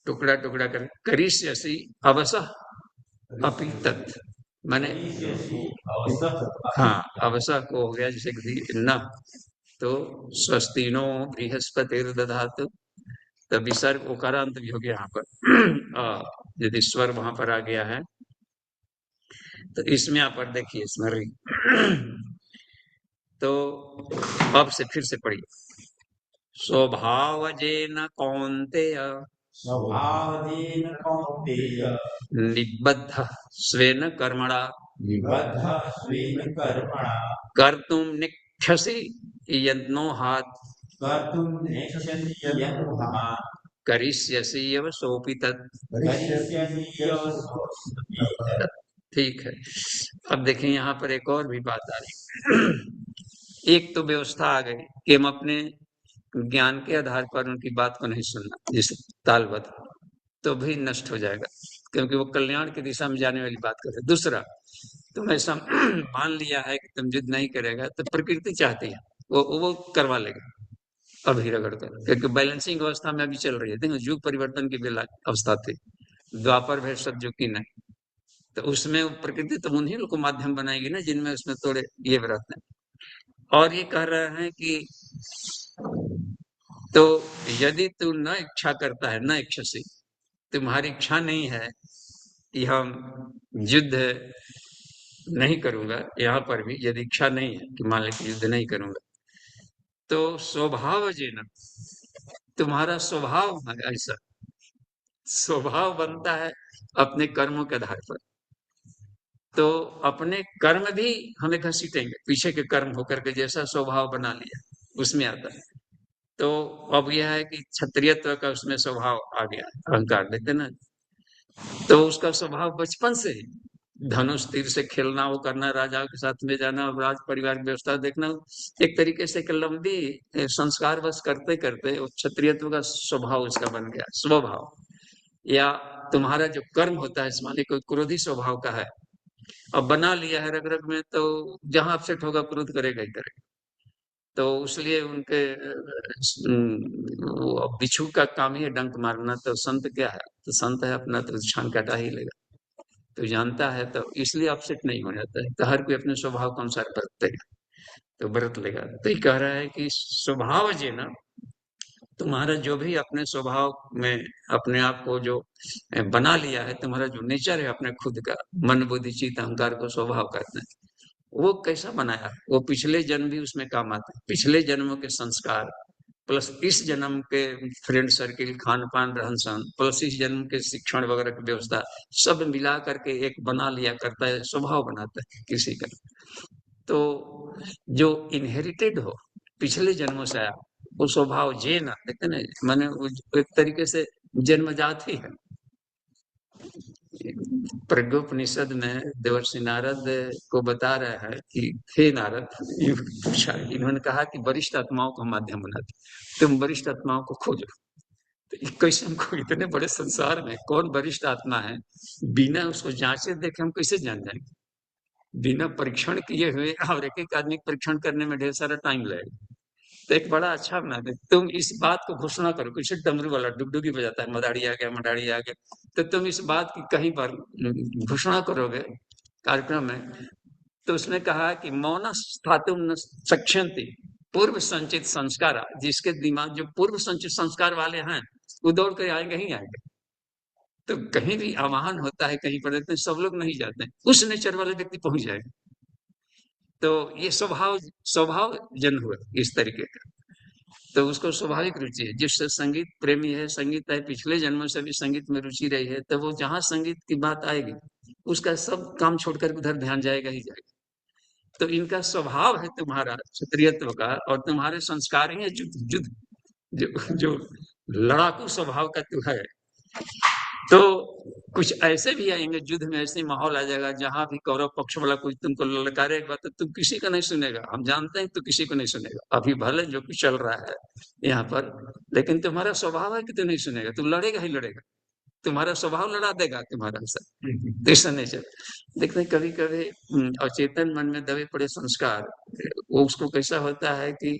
टुकड़ा टुकड़ा कर करिष्यसि अवसः अपि तत्, माने हाँ अवसः को हो गया जैसे कि न, तो स्वस्ति नो बृहस्पतिर्दधातु, तो विसर्ग उकारांत भी हो गया यहाँ पर यदि स्वर वहां पर आ गया है तो इसमें यहाँ पर देखिए स्मृति तो अब से फिर से पढ़िए। स्वभावजेन कौन्तेय स्वभावजेन कौन्तेय निबद्धः स्वेन कर्मणा निबद्धः स्वेन कर्मणा कर्तुं निक्षसि यन्नोहात् कर्तुं नेच्छसि यन्मोहात् करिष्यसि एव सोऽपि तत्। करिष्यसि यव सोऽपि तत्। ठीक है, अब देखें यहाँ पर एक और भी बात आ रही। एक तो व्यवस्था आ गई कि हम अपने ज्ञान के आधार पर उनकी बात को नहीं सुनना, जैसे तालबद्ध, तो भी नष्ट हो जाएगा, क्योंकि वो कल्याण की दिशा में जाने वाली बात कर रहे। दूसरा, तुम ऐसा मान लिया है कि तुम युद्ध नहीं करेगा, तो प्रकृति चाहती है वो करवा लेगा अभी रगड़ कर, क्योंकि बैलेंसिंग अवस्था में अभी चल रही है। देखो युग परिवर्तन की बेला अवस्था थी, द्वापर भय सतयुग की नहीं, तो उसमें प्रकृति तो उन्हीं लोग को माध्यम बनाएगी ना जिनमें उसमें थोड़े ये व्रत है। और ये कह रहे हैं कि तो यदि तू न इच्छा करता है, न इच्छसी, तुम्हारी इच्छा नहीं है कि हम युद्ध नहीं करूंगा, यहाँ पर भी यदि इच्छा नहीं है कि मान लें युद्ध नहीं करूंगा, तो स्वभाव जेन, तुम्हारा स्वभाव है ऐसा, स्वभाव बनता है अपने कर्मों के आधार पर, तो अपने कर्म भी हमें घसीटेंगे, पीछे के कर्म होकर के जैसा स्वभाव बना लिया उसमें आता है। तो अब यह है कि क्षत्रियत्व का उसमें स्वभाव आ गया, अहंकार, देखते ना, तो उसका स्वभाव बचपन से ही धनुष तीर से खेलना, वो करना, राजाओं के साथ में जाना, राज परिवार की व्यवस्था देखना, एक तरीके से एक लंबी संस्कार बस करते करते वो क्षत्रियत्व का स्वभाव उसका बन गया, स्वभाव। या तुम्हारा जो कर्म होता है, मान लीजिए कोई क्रोधी स्वभाव का है, अब बना लिया है रग रग में, तो जहां अपसेट होगा क्रोध करेगा ही करेगा। तो इसलिए उनके वो बिच्छू का काम ही है डंक मारना, तो संत क्या है, तो संत है अपना तो छान काटा ही लेगा, तो जानता है, तो इसलिए अपसेट नहीं हो जाता है। तो हर कोई अपने स्वभाव के अनुसार बरतेगा, तो बरत लेगा। तो ये कह रहा है कि स्वभाव जे ना, तुम्हारा जो भी अपने स्वभाव में अपने आप को जो बना लिया है, तुम्हारा जो नेचर है अपने खुद का, मन बुद्धि चित्त अहंकार को स्वभाव कहते हैं, वो कैसा बनाया है, वो पिछले जन्म भी उसमें काम आते हैं, पिछले जन्मों के संस्कार प्लस इस जन्म के फ्रेंड सर्किल, खान पान, रहन सहन, प्लस इस जन्म के शिक्षण वगैरह की व्यवस्था, सब मिला करके एक बना लिया करता है, स्वभाव बनाता है किसी का। तो जो इनहेरिटेड हो पिछले जन्मों से आया वो स्वभाव जे ना, देखते ना, माने एक तरीके से जन्मजात ही है। प्रज्ञोपनिषद में देवर्षि नारद को बता रहा है कि हे नारद, पूछा, इन्होंने कहा कि वरिष्ठ आत्माओं को माध्यम बनाते, तुम वरिष्ठ आत्माओं को खोजो। तो कैसे हमको, इतने बड़े संसार में कौन वरिष्ठ आत्मा है, बिना उसको जांचे देखे हम कैसे जान जाएंगे, बिना परीक्षण किए हुए, और एक एक आदमी परीक्षण करने में ढेर सारा टाइम लगेगा। तो एक बड़ा अच्छा बना दे, तुम इस बात को घोषणा करो, कुछ डमरू वाला डुगडुगी बजाता है, मदारी आ गया, मदारी आ गया, तो तुम इस बात की कहीं पर घोषणा करोगे कार्यक्रम में, तो उसने कहा कि मौन स्थातुम न शक्ष्यन्ति पूर्व संचित संस्कार, जिसके दिमाग जो पूर्व संचित संस्कार वाले हैं वो दौड़ कर आएंगे ही आएंगे। तो कहीं भी आवाहन होता है, कहीं पर सब लोग नहीं जाते हैं, उस नेचर वाले व्यक्ति पहुंच जाएगा। तो ये स्वभाव जन हुआ इस तरीके का, तो उसको स्वाभाविक रुचि है, जिससे संगीत प्रेमी है, संगीत है, पिछले जन्मों से भी संगीत में रुचि रही है, तो वो जहां संगीत की बात आएगी उसका सब काम छोड़कर उधर ध्यान जाएगा ही जाएगा। तो इनका स्वभाव है तुम्हारा क्षत्रियत्व का, और तुम्हारे संस्कार ही है युद्ध युद्ध, जो लड़ाकू स्वभाव का तू है। तो कुछ ऐसे भी आएंगे युद्ध में, ऐसे माहौल आ जाएगा जहां भी कौरव पक्ष वाला कोई तुमको ललकारेगा तो तुम किसी का नहीं सुनेगा, हम जानते हैं तो किसी को नहीं सुनेगा, अभी भले जो कुछ चल रहा है यहाँ पर, लेकिन तुम्हारा स्वभाव है कि तू नहीं सुनेगा, तू लड़ेगा ही लड़ेगा, तुम्हारा स्वभाव लड़ा देगा तुम्हारा ऐसा नेचर। देखते हैं कभी कभी अचेतन मन में दबे पड़े संस्कार, वो उसको कैसा होता है कि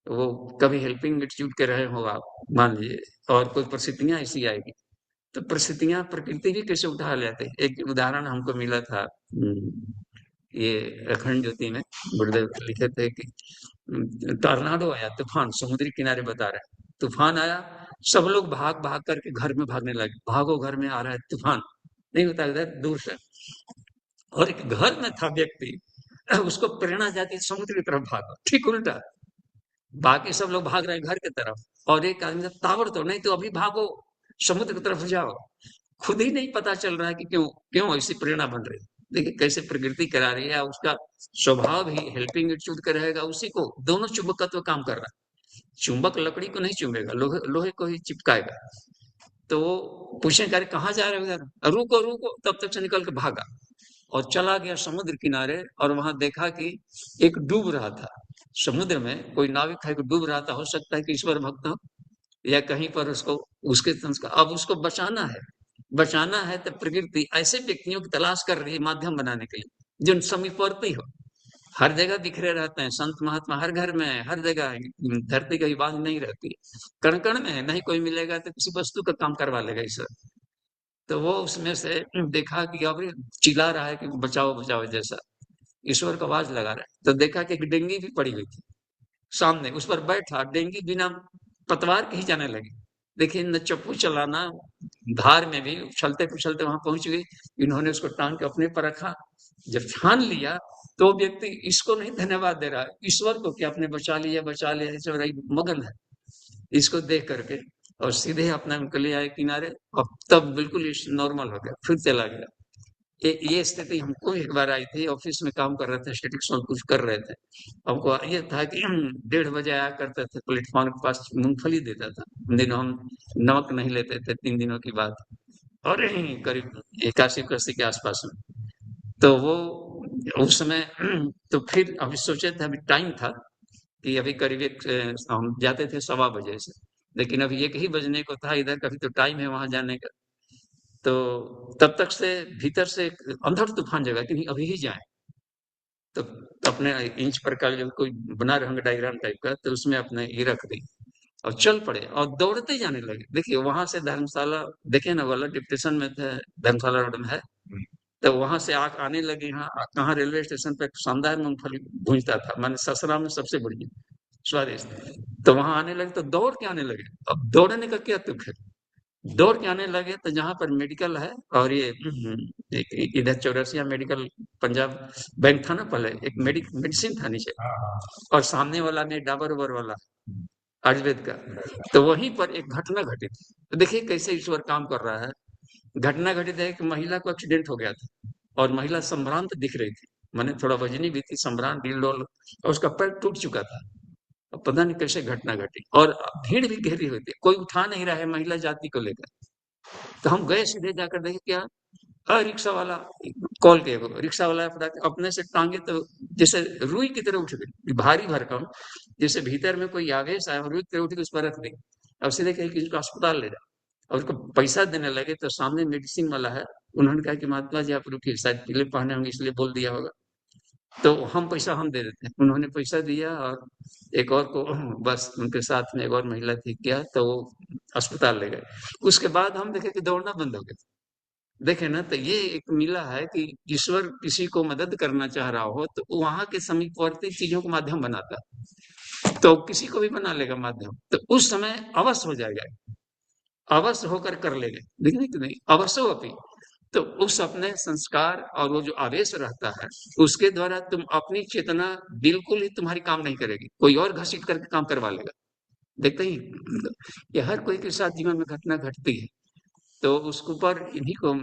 वो कभी हेल्पिंग एटीट्यूड के रहे हो आप मान लीजिए, और कोई परिस्थितियां ऐसी आएगी तो परिस्थितियां प्रकृति भी कैसे उठा लेते। एक उदाहरण हमको मिला था, ये अखंड ज्योति में गुरुदेव लिखे थे कि टॉर्नाडो आया, तूफान, समुद्री किनारे बता रहे हैं, तूफान आया, सब लोग भाग भाग करके घर में भागने लगे, भागो घर में आ रहा है तूफान, नहीं होता इधर दूर से। और एक घर में था व्यक्ति, उसको प्रेरणा जाती समुद्र की तरफ भागो, ठीक उल्टा, बाकी सब लोग भाग रहे हैं घर की तरफ, और एक आदमी ताबड़तोड़, नहीं तो अभी भागो समुद्र की तरफ जाओ। खुद ही नहीं पता चल रहा है कि क्यों क्यों ऐसी प्रेरणा बन रही है। देखिए कैसे प्रकृति करा रही है, उसका स्वभाव भी हेल्पिंग एटीट्यूड का रहेगा, उसी को दोनों चुंबकत्व काम कर रहा है। चुंबक लकड़ी को नहीं चुंबेगा, लोहे लोहे को ही चिपकाएगा। तो वो पूछे अरे कहाँ जा रहे हो यार, रुको रुको, तब तक से निकल के भागा और चला गया समुद्र किनारे, और वहां देखा कि एक डूब रहा था समुद्र में, कोई नाविक है कि डूब रहा था, हो सकता है कि ईश्वर भक्त हो या कहीं पर उसको उसके संस्कार, अब उसको बचाना है। बचाना है तो प्रकृति ऐसे व्यक्तियों की तलाश कर रही है माध्यम बनाने के लिए जो समीपवर्ती हो। हर जगह बिखरे रहते हैं संत महात्मा, हर घर में है, हर जगह है, धरती कहीं बांध नहीं रहती, कण कण में है, नहीं कोई मिलेगा तो किसी वस्तु का काम करवा लेगा ईश्वर। तो वो उसमें से देखा कि अब चिल्ला रहा है कि बचाओ बचाओ जैसा, ईश्वर को आवाज लगा रहा है, तो देखा कि एक डेंगी भी पड़ी हुई थी सामने, उस पर बैठा, डेंगी बिना पतवार के ही जाने लगी। देखिए न चप्पू चलाना, धार में भी उछलते उछलते वहां पहुंच गई, इन्होंने उसको टांग के अपने पर रखा। जब ठान लिया तो व्यक्ति इसको नहीं धन्यवाद दे रहा है, ईश्वर को कि आपने बचा लिया, ईश्वर मगन है इसको देख करके, और सीधे अपना उनको ले आए किनारे। अब तब बिल्कुल नॉर्मल हो गया, फिर चला गया। ये स्थिति हमको एक बार आई थी, ऑफिस में काम कर रहे थे, स्टेटिक्स में कुछ कर रहे थे, हमको ये था कि 1:30 बजे आया करते थे, प्लेटफॉर्म के पास मूंगफली देता था, उन दिनों हम नमक नहीं लेते थे, 3 दिनों की बात, और यहीं करीब 81-81 के आसपास में। तो वो उस समय तो फिर अभी सोचे थे, अभी टाइम था कि अभी करीब हम जाते थे 1:15 से, लेकिन अभी 1 ही बजने को था इधर, कभी तो टाइम है वहां जाने का। तो तब तक से भीतर से एक अंधड़ तूफान जगा कि नहीं अभी ही जाए। तो अपने इंच पर का जो कोई बना रंग डायग्राम टाइप का, तो उसमें अपने ये रख दी और चल पड़े और दौड़ते जाने लगे। देखिए वहां से धर्मशाला, देखे ना वाला डिप्रेशन में थे, धर्मशाला रोड में है, तो वहां से आग आने लगी। यहाँ कहाँ रेलवे स्टेशन पे शानदार मूंगफली भूंजता था, मैंने ससुराल में सबसे बढ़िया स्वादिष्ट, तो वहां आने लगे तो दौड़ के आने लगे। अब दौड़ने का क्या तुक है, दौड़ के आने लगे तो जहां पर मेडिकल है, और ये इधर चौरसिया मेडिकल पंजाब बैंक था ना पहले, एक मेडिसिन था नीचे, और सामने वाला में डाबर ओबर वाला आयुर्वेद का, तो वहीं पर एक घटना घटी थी। तो देखिए कैसे ईश्वर काम कर रहा है। घटना घटित है कि महिला को एक्सीडेंट हो गया था, और महिला संभ्रांत दिख रही थी, माने थोड़ा वजनी भी थी, संभ्रांत डील डोल, और उसका पैर टूट चुका था। अब पता नहीं कैसे घटना घटी, और भीड़ भी घेरी हुई थी, कोई उठा नहीं रहा है महिला जाति को लेकर। तो हम गए सीधे जाकर देखे क्या, रिक्शा वाला कॉल किया, रिक्शा वाला अपने से टांगे तो जैसे रुई की तरह उठ गई, भारी भरकम, जैसे भीतर में कोई आवेश आया, रुई की तरह उठ गई, उस पर रख दी। अब सीधे कहीं किसी को अस्पताल ले जाओ, और उसको पैसा देने लगे तो सामने मेडिसिन वाला है, उन्होंने कहा कि महात्मा जी आप रुकिए, शायद पीले पहने होंगे इसलिए बोल दिया होगा, तो हम पैसा हम दे देते हैं। उन्होंने पैसा दिया, और एक और को बस उनके साथ में एक और महिला थी क्या, तो वो अस्पताल ले गए। उसके बाद हम देखे कि दौड़ना बंद हो गया। देखे ना, तो ये एक मिला है कि ईश्वर किसी को मदद करना चाह रहा हो तो वहां के समीपवर्ती चीजों को माध्यम बनाता है, तो किसी को भी बना लेगा माध्यम, तो उस समय अवश्य हो जाएगा, अवश्य होकर कर लेगा, देखने कि नहीं अवश्य अपनी। तो उस अपने संस्कार और वो जो आवेश रहता है, उसके द्वारा तुम अपनी चेतना बिल्कुल ही तुम्हारी काम नहीं करेगी, कोई और घसीट करके काम करवा लेगा। देखते ही ये हर कोई के साथ जीवन में घटना घटती है, तो उसके ऊपर इन्हीं को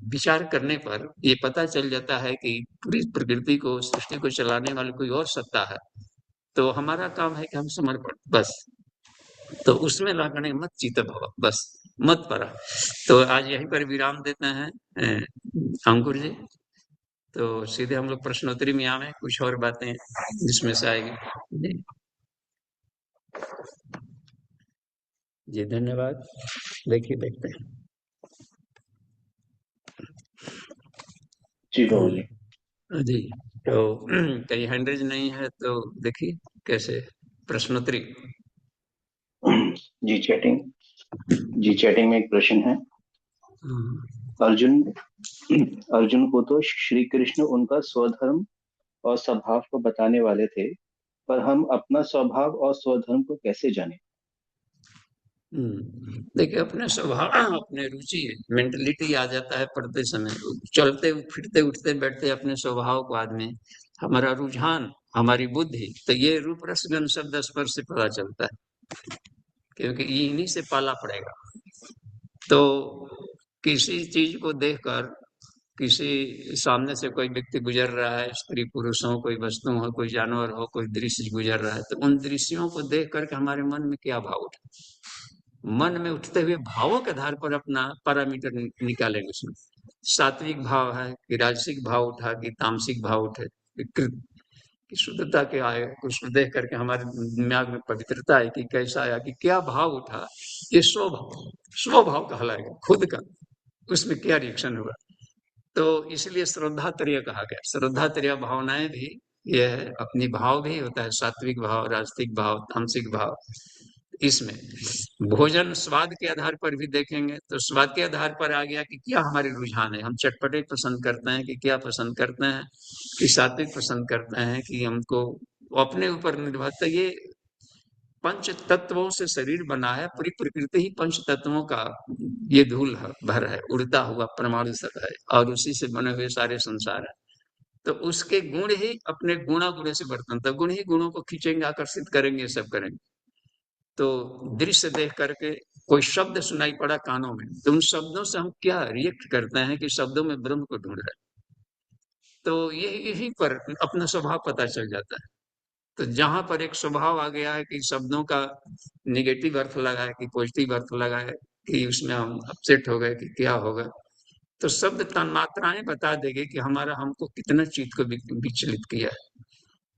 विचार करने पर ये पता चल जाता है कि पूरी प्रकृति को, सृष्टि को चलाने वाली कोई और सत्ता है, तो हमारा काम है कि हम समर्पण बस, तो उसमें लागणे मत चित भव, बस मत परा। तो आज यहीं पर विराम देते हैं अंकुर जी, तो सीधे हम लोग प्रश्नोत्तरी में आवे, कुछ और बातें जिसमें से आएगी जी। जी धन्यवाद, देखिए देखते हैं जी बाबू जी। जी। तो कहीं हैंडरेज नहीं है तो देखिए कैसे प्रश्नोत्तरी। जी चैटिंग में एक प्रश्न है। अर्जुन अर्जुन को तो श्री कृष्ण उनका स्वधर्म और स्वभाव को बताने वाले थे, पर हम अपना स्वभाव और स्वधर्म को कैसे जाने? देखिए, अपने स्वभाव, अपने रुचि, मेंटलिटी आ जाता है पढ़ते समय। चलते फिरते उठते बैठते अपने स्वभाव को आदमी, हमारा रुझान, हमारी बुद्धि, तो ये रूप रस गंध शब्द स्पर्श से पता चलता है, क्योंकि इन्हीं से पाला पड़ेगा। तो किसी चीज को देखकर, किसी सामने से कोई व्यक्ति गुजर रहा है, स्त्री पुरुष हो, कोई वस्तु हो, कोई जानवर हो, कोई दृश्य गुजर रहा है, तो उन दृश्यों को देख करके हमारे मन में क्या भाव उठे, मन में उठते हुए भावों के आधार पर अपना पैरामीटर निकालेंगे। उसमें सात्विक भाव है कि राजसिक भाव उठा कि तामसिक भाव उठे, कि शुद्धता के आए, उसको देख करके हमारे दिमाग में पवित्रता है कि कैसा आया, कि क्या भाव उठा, ये स्वभाव, स्वभाव कहलाएगा खुद का, उसमें क्या रिएक्शन हुआ। तो इसलिए श्रद्धा त्रय कहा गया। श्रद्धा त्रय भावनाएं भी ये है, अपनी भाव भी होता है, सात्विक भाव, राजसिक भाव, तामसिक भाव। इसमें भोजन स्वाद के आधार पर भी देखेंगे, तो स्वाद के आधार पर आ गया कि क्या हमारे रुझान है, हम चटपटे पसंद करते हैं कि क्या पसंद करते हैं, कि सात्विक पसंद करते हैं, कि हमको अपने ऊपर निर्भर। तो ये पंच तत्वों से शरीर बना है, पूरी प्रकृति ही पंच तत्वों का ये धूल है, भर है, उड़ता हुआ परमाणु सब है, और उसी से बने हुए सारे संसार है। तो उसके गुण ही अपने गुणा गुण से बर्तन, तो गुण ही गुणों को खींचेंगे, आकर्षित करेंगे, सब करेंगे। तो दृश्य देख करके कोई शब्द सुनाई पड़ा कानों में, तो उन शब्दों से हम क्या रिएक्ट करते हैं कि शब्दों में ब्रह्म को ढूंढ रहे हैं। तो यही पर अपना स्वभाव पता चल जाता है। तो जहां पर एक स्वभाव आ गया है कि शब्दों का निगेटिव अर्थ लगा है कि पॉजिटिव अर्थ लगा है, कि उसमें हम अपसेट हो गए कि क्या होगा, तो शब्द तन्मात्राएं बता देंगे कि हमारा, हमको कितना चीज को विचलित किया है।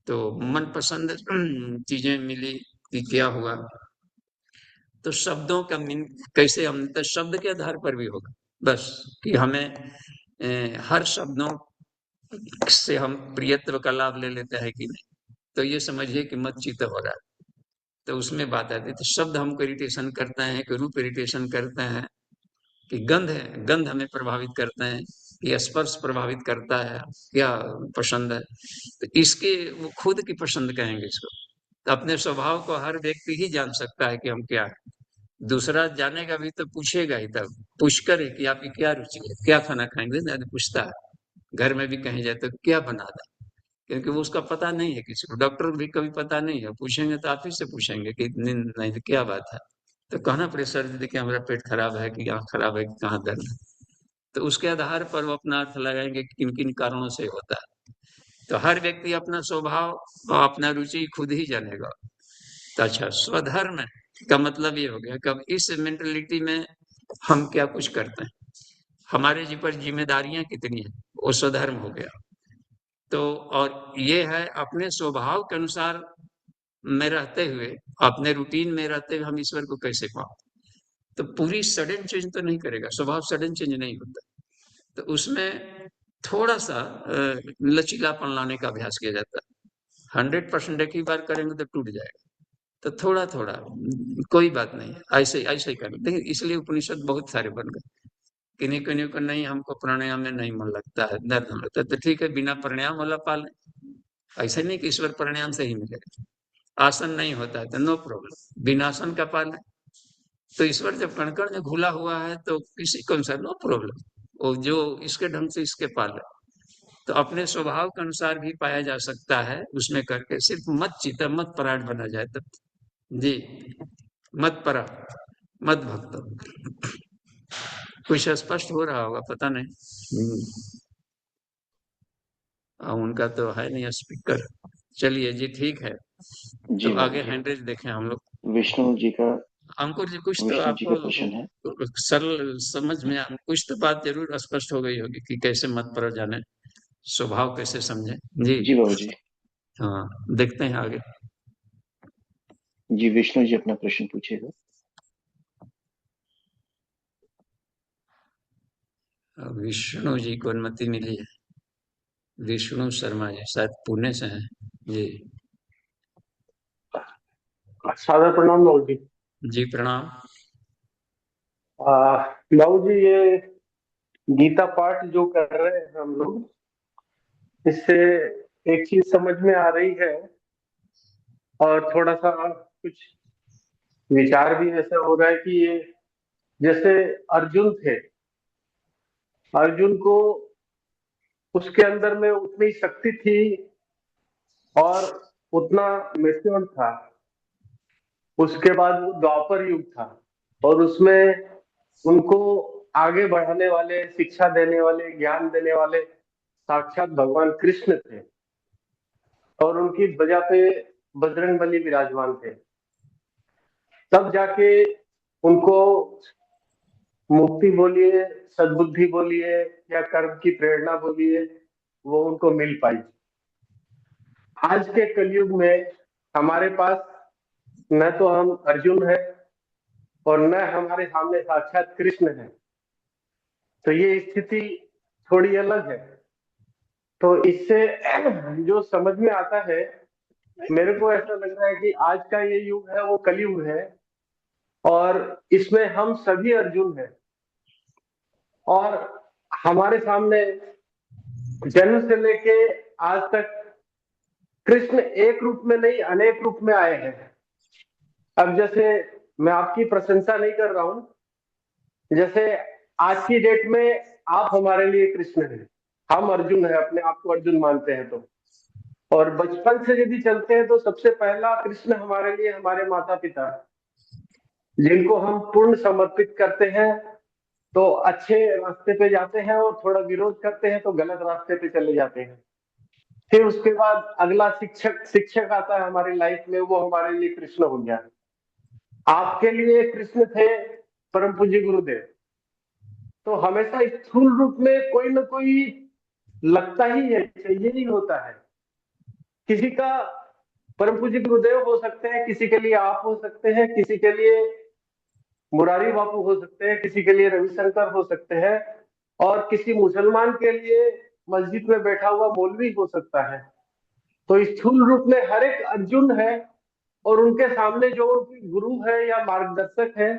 तो मनपसंद चीजें मिली कि क्या हुआ, तो शब्दों का कैसे हम, तो शब्द के आधार पर भी होगा बस, कि हमें हर शब्दों से हम प्रियत्व का लाभ ले लेते हैं कि नहीं, तो ये समझिए कि मत चित्त हो रहा है। तो उसमें बात आती है, तो शब्द हमको इरिटेशन करते हैं, कि रूप इरिटेशन करते हैं, कि गंध है, गंध हमें प्रभावित करते हैं, कि स्पर्श प्रभावित करता है, क्या पसंद है, तो इसके वो खुद की पसंद कहेंगे इसको। तो अपने स्वभाव को हर व्यक्ति ही जान सकता है कि हम क्या है। दूसरा जानेगा भी तो पूछेगा ही, तब पूछ कर कि आपकी क्या रुचि है, क्या खाना खाएंगे, ना पूछता है। घर में भी कहीं जाए तो क्या बना था, क्योंकि वो उसका पता नहीं है, किसी को डॉक्टर भी कभी पता नहीं है, पूछेंगे तो आप ही से पूछेंगे कि नहीं तो क्या बात है, तो कहना पड़े सर जी देखिए हमारा पेट खराब है, कि आँख खराब है, कि कहाँ दर्द है, तो उसके आधार पर वो अपना अर्थ लगाएंगे कि किन किन कारणों से होता है। तो हर व्यक्ति अपना स्वभाव और अपना रुचि खुद ही जानेगा। तो अच्छा, स्वधर्म का मतलब ये हो गया कि अब इस मेंटेलिटी में हम क्या कुछ करते हैं, हमारे जी पर जिम्मेदारियां कितनी है, वो स्वधर्म हो गया। तो और ये है अपने स्वभाव के अनुसार में रहते हुए, अपने रूटीन में रहते हुए हम ईश्वर को कैसे पाओ। तो पूरी सडन चेंज तो नहीं करेगा, स्वभाव सडन चेंज नहीं होता, तो उसमें थोड़ा सा लचीलापन लाने का अभ्यास किया जाता है। 100% एक ही बार करेंगे तो टूट जाएगा, तो थोड़ा थोड़ा, कोई बात नहीं, ऐसे ऐसे ही करें। देखिए, इसलिए उपनिषद बहुत सारे बन गए। किन्हीं किन्हीं को नहीं, हमको प्राणायाम में नहीं मन लगता है, दर्द लगता है, तो ठीक है, बिना प्राणायाम वाला पालें। ऐसे नहीं कि ईश्वर प्राणायाम से ही मिलेगा। आसन नहीं होता है तो नो प्रॉब्लम, बिना आसन का पालें। तो ईश्वर जब कण में घुला हुआ है तो किसी को नो प्रॉब्लम, वो जो इसके ढंग से इसके पाले। तो अपने स्वभाव के अनुसार भी पाया जा सकता है, उसमें करके सिर्फ मत चिता, मत परायण बना जाए तब। जी, मत परा, मत भक्त। कुछ स्पष्ट हो रहा होगा, पता नहीं। उनका तो है नहीं स्पीकर। चलिए जी, ठीक है, तो जी बाबू आगे जी, हैंडरेज देखें हम लोग। विष्णु जी का अंकुर जी, कुछ तो विष्णु जी का आपको क्वेश्चन है। सरल समझ में कुछ तो बात जरूर स्पष्ट हो गई होगी कि कैसे मत पर जाने, स्वभाव कैसे समझे। जी जी बाबू जी। हाँ, देखते हैं आगे। जी विष्णु जी अपना प्रश्न पूछिएगा। विष्णु जी को अनुमति मिली है। विष्णु शर्मा जी शायद पुणे से हैं। जी सादर प्रणाम बाबू जी। जी प्रणाम। बाबू जी, ये गीता पाठ जो कर रहे हैं हम लोग, इससे एक चीज समझ में आ रही है और थोड़ा सा कुछ विचार भी ऐसा हो रहा है कि ये जैसे अर्जुन थे, अर्जुन को उसके अंदर में उतनी शक्ति थी और उतना मैच्योर था। उसके बाद वो द्वापर युग था और उसमें उनको आगे बढ़ाने वाले, शिक्षा देने वाले, ज्ञान देने वाले साक्षात भगवान कृष्ण थे और उनकी ध्वजा पे बजरंगबली विराजमान थे। तब जाके उनको मुक्ति बोलिए, सद्बुद्धि बोलिए या कर्म की प्रेरणा बोलिए, वो उनको मिल पाई। आज के कलयुग में हमारे पास न तो हम अर्जुन है और न हमारे सामने साक्षात कृष्ण है, तो ये स्थिति थोड़ी अलग है। तो इससे जो समझ में आता है, मेरे को ऐसा लग रहा है कि आज का ये युग है वो कलयुग है और इसमें हम सभी अर्जुन हैं और हमारे सामने जन्म से लेके आज तक कृष्ण एक रूप में नहीं अनेक रूप में आए हैं। अब जैसे मैं आपकी प्रशंसा नहीं कर रहा हूं, जैसे आज की डेट में आप हमारे लिए कृष्ण हैं, हम अर्जुन हैं, अपने आप को अर्जुन मानते हैं तो, और बचपन से यदि चलते हैं तो सबसे पहला कृष्ण हमारे लिए हमारे माता पिता, जिनको हम पूर्ण समर्पित करते हैं तो अच्छे रास्ते पे जाते हैं और थोड़ा विरोध करते हैं तो गलत रास्ते पे चले जाते हैं। फिर उसके बाद अगला शिक्षक आता है हमारी लाइफ में, वो हमारे लिए कृष्ण हो गया। आपके लिए कृष्ण थे परम पूज्य गुरुदेव। तो हमेशा स्थूल रूप में कोई ना कोई लगता ही है, चाहिए ही होता है। किसी का परम पूज्य गुरुदेव हो सकते हैं, किसी के लिए आप हो सकते हैं, किसी के लिए मुरारी बापू हो सकते हैं, किसी के लिए रविशंकर हो सकते हैं और किसी मुसलमान के लिए मस्जिद में बैठा हुआ मौलवी हो सकता है। तो स्थूल रूप में हर एक अर्जुन है और उनके सामने जो गुरु है या मार्गदर्शक है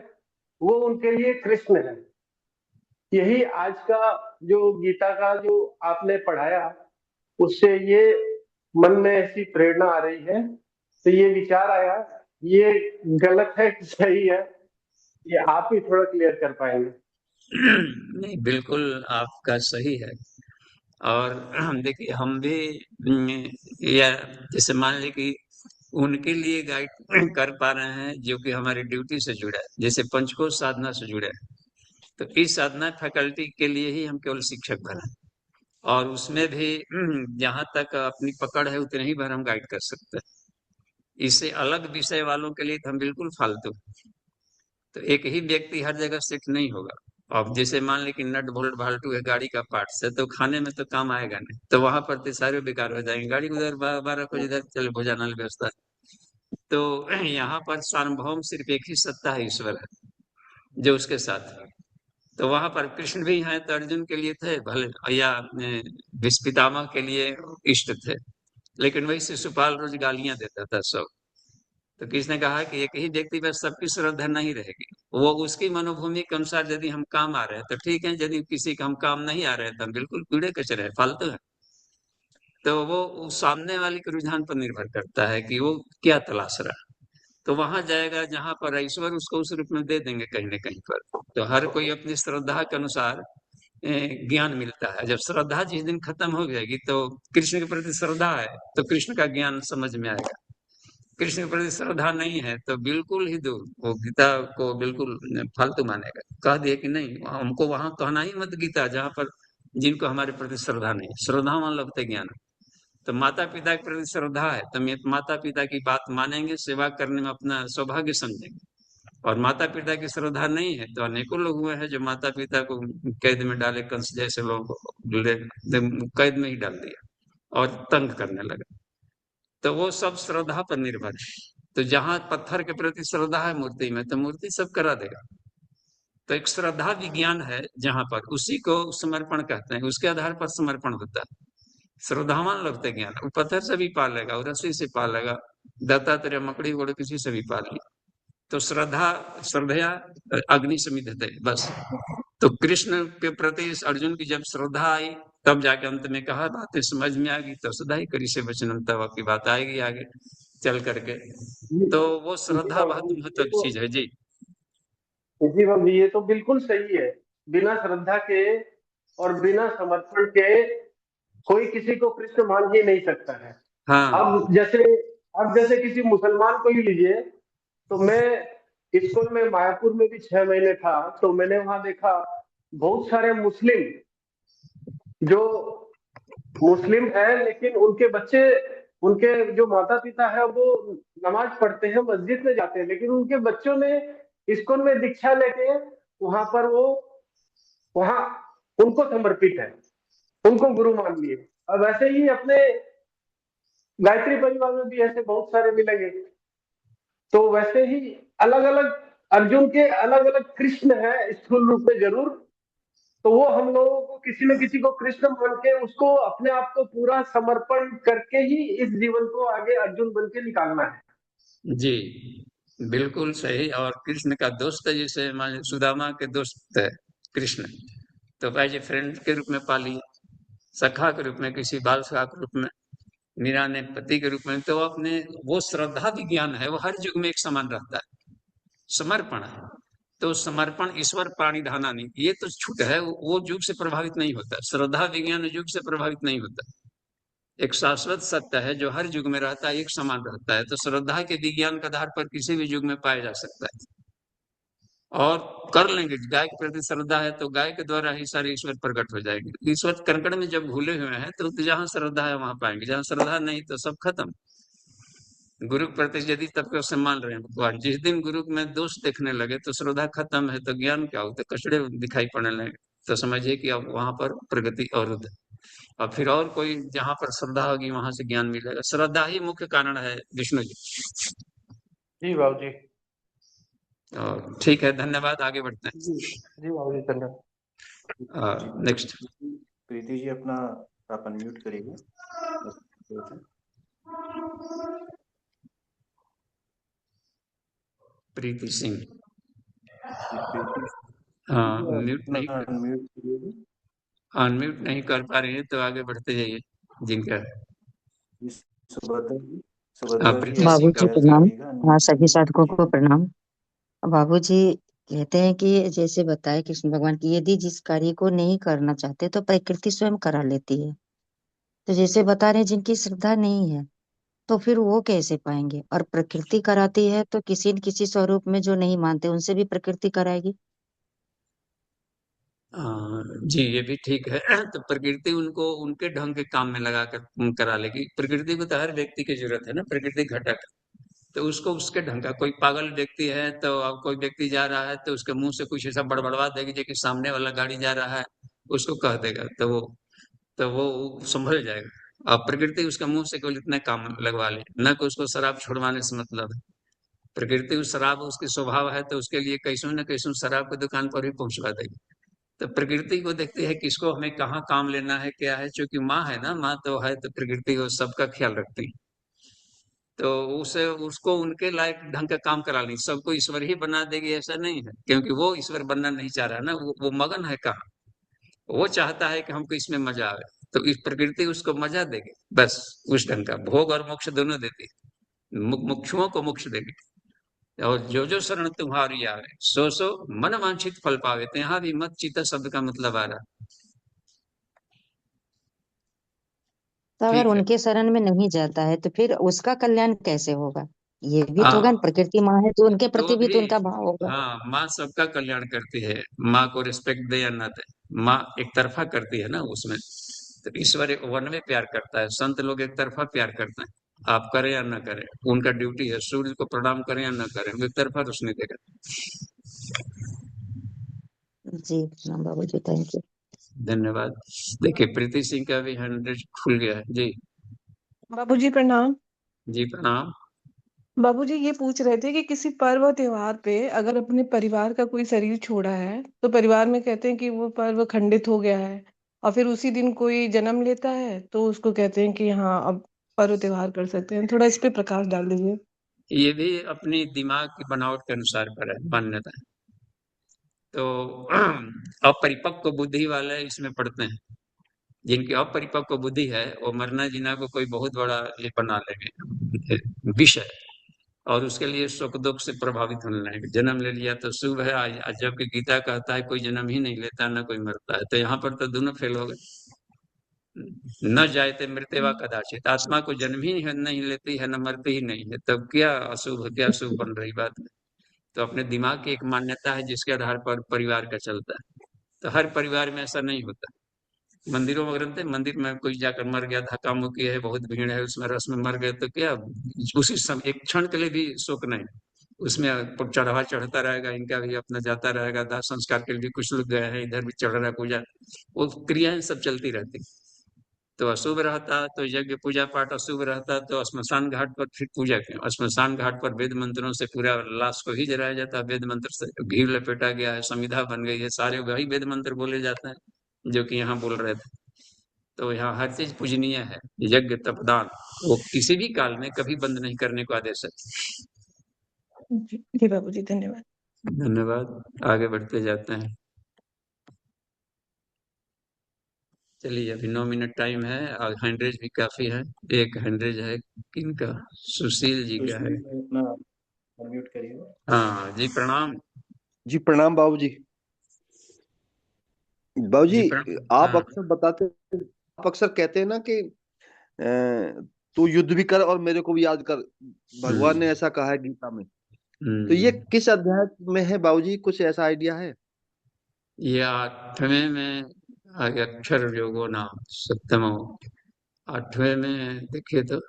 वो उनके लिए कृष्ण है। यही आज का जो गीता का जो आपने पढ़ाया, उससे ये मन में ऐसी प्रेरणा आ रही है, तो ये विचार आया, ये गलत है कि सही है, ये आप ही थोड़ा क्लियर कर पाएंगे। नहीं, बिल्कुल आपका सही है। और देखिए हम भी या जैसे मान लीजिए कि उनके लिए गाइड कर पा रहे हैं जो कि हमारी ड्यूटी से जुड़ा है, जैसे पंचकोश साधना से जुड़ा है। तो इस साधना फैकल्टी के लिए ही हम केवल शिक्षक बने और उसमें भी जहां तक अपनी पकड़ है उतने ही भर हम गाइड कर सकते हैं। इससे अलग विषय वालों के लिए तो हम बिल्कुल फालतू। तो एक ही व्यक्ति हर जगह सेट नहीं होगा। अब जैसे मान ली कि नट बोल्ट भाल्टू है गाड़ी का पार्ट है, तो खाने में तो काम आएगा नहीं, तो वहां पर तो सारे बेकार हो जाएंगे। गाड़ी उधर 12 को इधर चले भोजनालय व्यवस्था। तो यहाँ पर सार्वभौम सिर्फ एक ही सत्ता है, ईश्वर है जो उसके साथ है। तो वहां पर कृष्ण भी हैं तो अर्जुन के लिए थे भले, या भीष्म पितामह के लिए इष्ट थे, लेकिन वही शिशुपाल रोज गालियां देता था सब। तो किसने कहा कि एक ही व्यक्ति पर सबकी श्रद्धा नहीं रहेगी, वो उसकी मनोभूमि के अनुसार यदि हम काम आ रहे हैं तो ठीक है, यदि किसी का हम काम नहीं आ रहे हैं तो हम बिल्कुल कीड़े कचरे हैं, फालतू है। तो वो उस सामने वाले के रुझान पर निर्भर करता है कि वो क्या तलाश रहा है। तो वहां जाएगा जहां पर ईश्वर उसको उस रूप में दे देंगे कहीं ना कहीं पर। तो हर कोई अपनी श्रद्धा के अनुसार ज्ञान मिलता है। जब श्रद्धा जिस दिन खत्म हो जाएगी तो कृष्ण के प्रति श्रद्धा है तो कृष्ण का ज्ञान समझ में आएगा, कृष्ण के प्रति श्रद्धा नहीं है तो बिल्कुल ही दूर, वो गीता को बिल्कुल फालतू मानेगा। कह दिए कि नहीं, हमको वहां कहना ही मत गीता जहां पर जिनको हमारे प्रति श्रद्धा नहीं है। श्रद्धावान लगते ज्ञान। तो माता पिता के प्रति श्रद्धा है तो माता पिता की बात मानेंगे, सेवा करने में अपना सौभाग्य समझेंगे। और माता पिता की श्रद्धा नहीं है तो अनेकों लोग हुए हैं जो माता पिता को कैद में डाले, कंस जैसे लोगों को कैद में ही डाल दिया और तंग करने लगा। तो वो सब श्रद्धा पर निर्भर है। तो जहां पत्थर के प्रति श्रद्धा है मूर्ति में, तो मूर्ति सब करा देगा। तो एक श्रद्धा विज्ञान है जहां पर उसी को समर्पण कहते हैं, उसके आधार पर समर्पण होता है। श्रद्धावान लगते ज्ञान, वो पत्थर से भी पालेगा और रस्सी से पालेगा, दत्तात्रेय मकड़ी घोड़े किसी से भी पाल लिया। तो श्रद्धया अग्नि समिधते, बस। तो कृष्ण के प्रति इस अर्जुन की जब श्रद्धा आई, तब जाके अंत में कहा, बातें समझ में आ गई, तो सदा ही करी से वचनम, तब आपकी बात आएगी आगे चल करके। तो वो श्रद्धा बहुत बाबू, महत्व की चीज है। जी जी बाबू, ये तो बिल्कुल सही है। बिना श्रद्धा के और बिना समर्पण के कोई किसी को कृष्ण मान ही नहीं सकता है। हाँ अब जैसे किसी मुसलमान को ही लीजिए, तो मैं इस्कॉन में मायापुर में भी 6 महीने था, तो मैंने वहां देखा बहुत सारे मुस्लिम जो मुस्लिम है, लेकिन उनके बच्चे, उनके जो माता पिता है वो नमाज पढ़ते हैं, मस्जिद में जाते हैं, लेकिन उनके बच्चों ने इस्कॉन में दीक्षा लेके वहां पर वो वहां उनको समर्पित है, उनको गुरु मान लिए। अब ऐसे ही अपने गायत्री परिवार में भी ऐसे बहुत सारे मिलेंगे। तो वैसे ही अलग अलग अर्जुन के अलग अलग कृष्ण है स्थूल रूप में जरूर। तो वो हम लोगों को किसी न किसी को कृष्ण मान के उसको अपने आप को पूरा समर्पण करके ही इस जीवन को आगे अर्जुन बन के निकालना है। जी, बिल्कुल सही। और कृष्ण का दोस्त है, जैसे मान सुदामा के दोस्त है कृष्ण, तो एज ए फ्रेंड के रूप में पाली, सखा के रूप में, किसी बाल सखा के रूप में, मीरा ने पति के रूप में। तो अपने वो श्रद्धा विज्ञान है, वो हर युग में एक समान रहता है। समर्पण है, तो समर्पण ईश्वर प्राणी धाना नहीं, ये तो छूट है, वो युग से प्रभावित नहीं होता। श्रद्धा विज्ञान युग से प्रभावित नहीं होता, एक शाश्वत सत्य है जो हर युग में रहता है, एक समान रहता है। तो श्रद्धा के विज्ञान के आधार पर किसी भी युग में पाया जा सकता है। और कर लेंगे, गाय के प्रति श्रद्धा है तो गाय के द्वारा ही सारे ईश्वर प्रकट हो जाएंगे। ईश्वर कण में जब भूले हुए हैं, तो जहां श्रद्धा है वहां पाएंगे, जहां श्रद्धा नहीं तो सब खत्म। गुरु के प्रति यदि तब को सम्मान रहे भगवान, जिस दिन गुरु में दोष देखने लगे तो श्रद्धा खत्म है, तो ज्ञान क्या हो, तो कचड़े दिखाई पड़ने लगे, तो समझिए कि अब वहां पर प्रगति अवरुद्ध है। और फिर और कोई जहां पर श्रद्धा होगी वहां से ज्ञान मिलेगा। श्रद्धा ही मुख्य कारण है विष्णु जी। जी बाबू जी। और ठीक है, धन्यवाद, आगे बढ़ते हैं। जी बाबू जी, धन्यवाद। नेक्स्ट प्रीति जी, अपना आप अनम्यूट करिए। प्रीति सिंह, प्रीति, हाँ म्यूट नहीं, अनम्यूट करिए। अनम्यूट नहीं कर पा रही है, तो आगे बढ़ते जाइए जिनका। सुभद्रा जी, सुभद्रा जी, प्रीति बाबू सिंह जी का प्रणाम। करिएगा। हाँ, सभी साधकों को प्रणाम। बाबू जी कहते हैं कि जैसे बताए कृष्ण भगवान की, यदि जिस कार्य को नहीं करना चाहते तो प्रकृति स्वयं करा लेती है। तो जैसे बता रहे हैं, जिनकी श्रद्धा नहीं है तो फिर वो कैसे पाएंगे, और प्रकृति कराती है तो किसी न किसी स्वरूप में जो नहीं मानते उनसे भी प्रकृति कराएगी। जी, ये भी ठीक है। तो प्रकृति उनको उनके ढंग के काम में लगा कर करा लेगी। प्रकृति को तो हर व्यक्ति की जरूरत है ना, प्रकृति घटक, तो उसको उसके ढंग का। कोई पागल व्यक्ति है, तो अब कोई व्यक्ति जा रहा है तो उसके मुंह से कुछ ऐसा बड़बड़वा देगी जो कि सामने वाला गाड़ी जा रहा है उसको कह देगा, तो वो संभल जाएगा। अब प्रकृति उसका मुंह से केवल इतने काम लगवा ले, न कि उसको शराब छुड़वाने से मतलब है। प्रकृति उस शराब उसकी स्वभाव है, तो उसके लिए कैसों न कैसों शराब की दुकान पर भी पहुंचवा देगी। तो प्रकृति को देखती है किसको हमें कहाँ काम लेना है, क्या है। क्योंकि माँ है ना, माँ तो है, तो प्रकृति वो सबका ख्याल रखती है। तो उसे उसको उनके लायक ढंग का काम करा ली, सबको ईश्वर ही बना देगी ऐसा नहीं है, क्योंकि वो ईश्वर बनना नहीं चाह रहा ना, वो मगन है कहाँ। वो चाहता है कि हमको इसमें मजा आवे, तो इस प्रकृति उसको मजा देगी, बस उस ढंग का भोग और मोक्ष दोनों देती है। मुक्षुओं को मोक्ष देगी। और जो जो शरण तुम्हारी आवे सो सो मन वांछित फल पावे। तो यहाँ भी मत चित्त शब्द का मतलब आ रहा। तो अगर ठीक है, उनके शरण में नहीं जाता है तो फिर उसका कल्याण कैसे होगा? ये भी तो होगा, हाँ प्रकृति माँ है तो उनके तो प्रति भी तो भी, उनका भाव होगा। हाँ माँ सबका कल्याण करती है। माँ को रिस्पेक्ट दे या ना दे, माँ एक तरफा करती है ना उसमें। तो ईश्वर एक वन में प्यार करता है, संत लोग एक तरफा प्यार करते हैं। आप करें या ना करें, उनका ड्यूटी है। सूर्य को प्रणाम करें या ना करें, वो एक तरफा रोशनी देगा। जी प्रणाम बाबू जी, थैंक यू। धन्यवाद। देखिए प्रीति सिंह का भी 100 खुल गया है। जी बाबूजी प्रणाम। जी प्रणाम। बाबूजी ये पूछ रहे थे कि किसी पर्व त्योहार पे अगर अपने परिवार का कोई शरीर छोड़ा है तो परिवार में कहते हैं कि वो पर्व खंडित हो गया है, और फिर उसी दिन कोई जन्म लेता है तो उसको कहते हैं कि हाँ अब पर्व त्योहार कर सकते हैं। थोड़ा इस पे प्रकाश डाल दीजिए। ये भी अपनी दिमाग की बनावट के अनुसार पर है मान्यता है। तो अपरिपक्व बुद्धि वाले इसमें पढ़ते हैं। जिनकी अपरिपक्व बुद्धि है वो मरना जीना को कोई बहुत बड़ा ये बना लेंगे विषय, और उसके लिए सुख दुख से प्रभावित होने लगेंगे। जन्म ले लिया तो शुभ है, आज जबकि गीता कहता है कोई जन्म ही नहीं लेता ना कोई मरता है, तो यहाँ पर तो दोनों फेल हो गए। न जायते मृत्यवा कदाचित, आत्मा को जन्म ही नहीं लेती है न मरती ही नहीं है, तब क्या अशुभ क्या शुभ बन रही बात है। तो अपने दिमाग की एक मान्यता है जिसके आधार पर परिवार का चलता है। तो हर परिवार में ऐसा नहीं होता। मंदिरों में ग्रंथ है, मंदिर में कोई जाकर मर गया, धक्का मुक्की है, बहुत भीड़ है, उसमें रस में मर गए, तो क्या उसी समय एक क्षण के लिए भी शोक नहीं, उसमें चढ़ावा चढ़ता रहेगा, इनका भी अपना जाता रहेगा, दाह संस्कार के लिए भी कुछ लोग गए हैं, इधर भी चढ़ रहा है पूजा, वो क्रियाएं सब चलती रहती। तो अशुभ रहता तो यज्ञ पूजा पाठ, अशुभ रहता तो श्मशान घाट पर फिर पूजा क्यों? श्मशान घाट पर वेद मंत्रों से पूरा लाश को ही जलाया जाता है, वेद मंत्र से घी लपेटा गया है, संविधा बन गई है, सारे वही वेद मंत्र बोले जाते हैं जो कि यहाँ बोल रहे थे। तो यहाँ हर चीज पूजनीय है। यज्ञ तपदान वो किसी भी काल में कभी बंद नहीं करने को आदेश है। जी बाबूजी, धन्यवाद। धन्यवाद। आगे बढ़ते जाते हैं। चलिए अभी 9 मिनट टाइम है और हैंडरेज भी काफी है। एक हैंडरेज है किनका? सुशील जी का है। अपना अनम्यूट करिए। हाँ जी, प्रणाम। जी प्रणाम बाबूजी। बाबूजी, जी प्रणाम। आप हाँ। आप अक्सर कहते हैं ना कि तू युद्ध भी कर और मेरे को भी याद कर। भगवान ने ऐसा कहा है गीता में। तो ये किस अध्याय में है बाबूजी, कुछ ऐसा आइडिया है? ये 8वें में आगे अक्षर योगो नाम सप्तमो, 8वें में देखिए तो।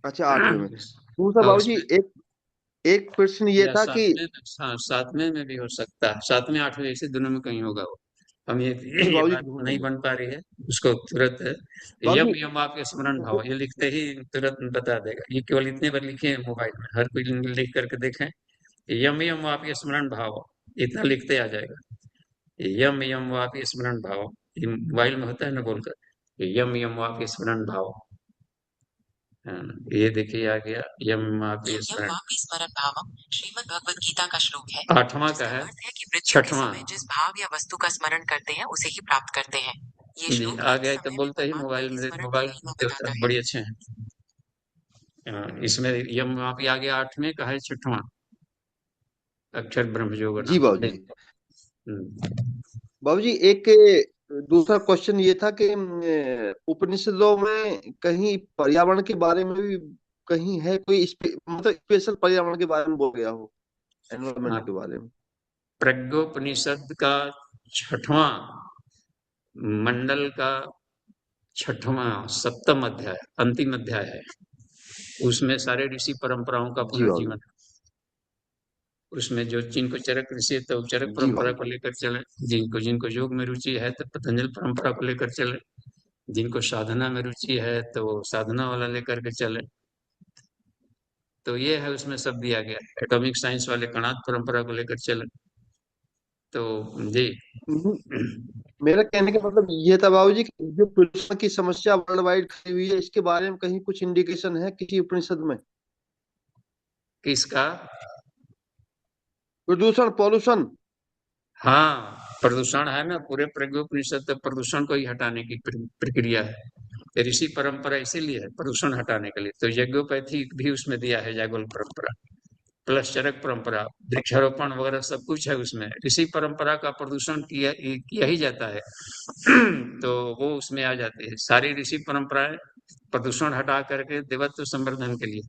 अच्छा, 8वें में। दूसरा और बाबूजी, उसमें एक एक प्रश्न ये या था कि 7वें में, हाँ 7वें में भी हो सकता है, 7वें 8वें ऐसे दोनों में कहीं होगा वो। हम जी ये बाबूजी बात ढूंढ नहीं रहे हैं। बन पा रही है उसको तुरंत। यम बाबूजी यम आपके स्मरण भाव, ये लिखते ही तुरंत बता देगा। ये केवल इतने बार लिखे हैं मोबाइल में, हर कोई लिख करके देखें। यम यम आपके स्मरण भाव, इतना लिखते आ जाएगा। यम यम आपके स्मरण भाव, ये मोबाइल में होता है ना बोलकर, यम यम आपके स्मरण भाव। हाँ, ये देखिए आ गया यम आपके स्मरण। स्मरण भावम श्रीमद् भगवद गीता का श्लोक है, 8वां का जिसका है। अर्थ है कि मृत्यु के 6वां समय जिस भाव या वस्तु का स्मरण करते हैं उसे ही प्राप्त करते हैं। ये जी श्लोक आ अंत गए तो समय में बोलते ही परमात्मा मोबाइल के में, स्मरण की मोबाइल महिमा देवता बताता है। बड़ी अच्छे हैं। इसमें यम वहां पे आ गया 8वें का है 6वां अक्षर ब्रह्मयोग जी नाम। बाबूजी। हम्म। बाबूजी एक दूसरा क्वेश्चन ये था कि उपनिषदों में कहीं पर्यावरण के बारे में भी कहीं है कोई मतलब स्पेशल पर्यावरण के बारे में बोल गया हो, हाँ, एनवायरमेंट के बारे में? प्रज्ञोपनिषद का 6वां मंडल का 6वां 7म अध्याय, अंतिम अध्याय है। उसमें सारे ऋषि परंपराओं का जी बाबूजी। पुनर्जीवन। उसमें जो जिनको चरक ऋषि है तो चरक जी परंपरा को बाबूजी। लेकर चले, जिनको जिनको योग में रुचि है तो पतंजलि परंपरा को लेकर चले, जिनको साधना में रुचि है तो वो साधना वाला लेकर के चले। तो ये है उसमें सब दिया गया। एटॉमिक साइंस वाले कणाद परंपरा को लेकर चले। तो जी। हम्म, मेरा कहने का मतलब ये था बाबूजी कि जो प्रदूषण की समस्या वर्ल्ड वाइड खड़ी हुई है, इसके बारे में कहीं कुछ इंडिकेशन है किसी उपनिषद में? किसका? प्रदूषण, पॉल्यूशन। हाँ, प्रदूषण है ना, पूरे प्रज्ञोपनिषद तो प्रदूषण को ही हटाने की प्रक्रिया है। ऋषि परंपरा इसीलिए है प्रदूषण हटाने के लिए। तो यज्ञोपैथी भी उसमें दिया है, जागोल परंपरा प्लस चरक परंपरा, वृक्षारोपण वगैरह सब कुछ है उसमें। ऋषि परंपरा का प्रदूषण किया ही जाता है। तो वो उसमें आ जाते हैं सारी ऋषि परंपराएं, प्रदूषण हटा करके देवत्व संवर्धन के लिए।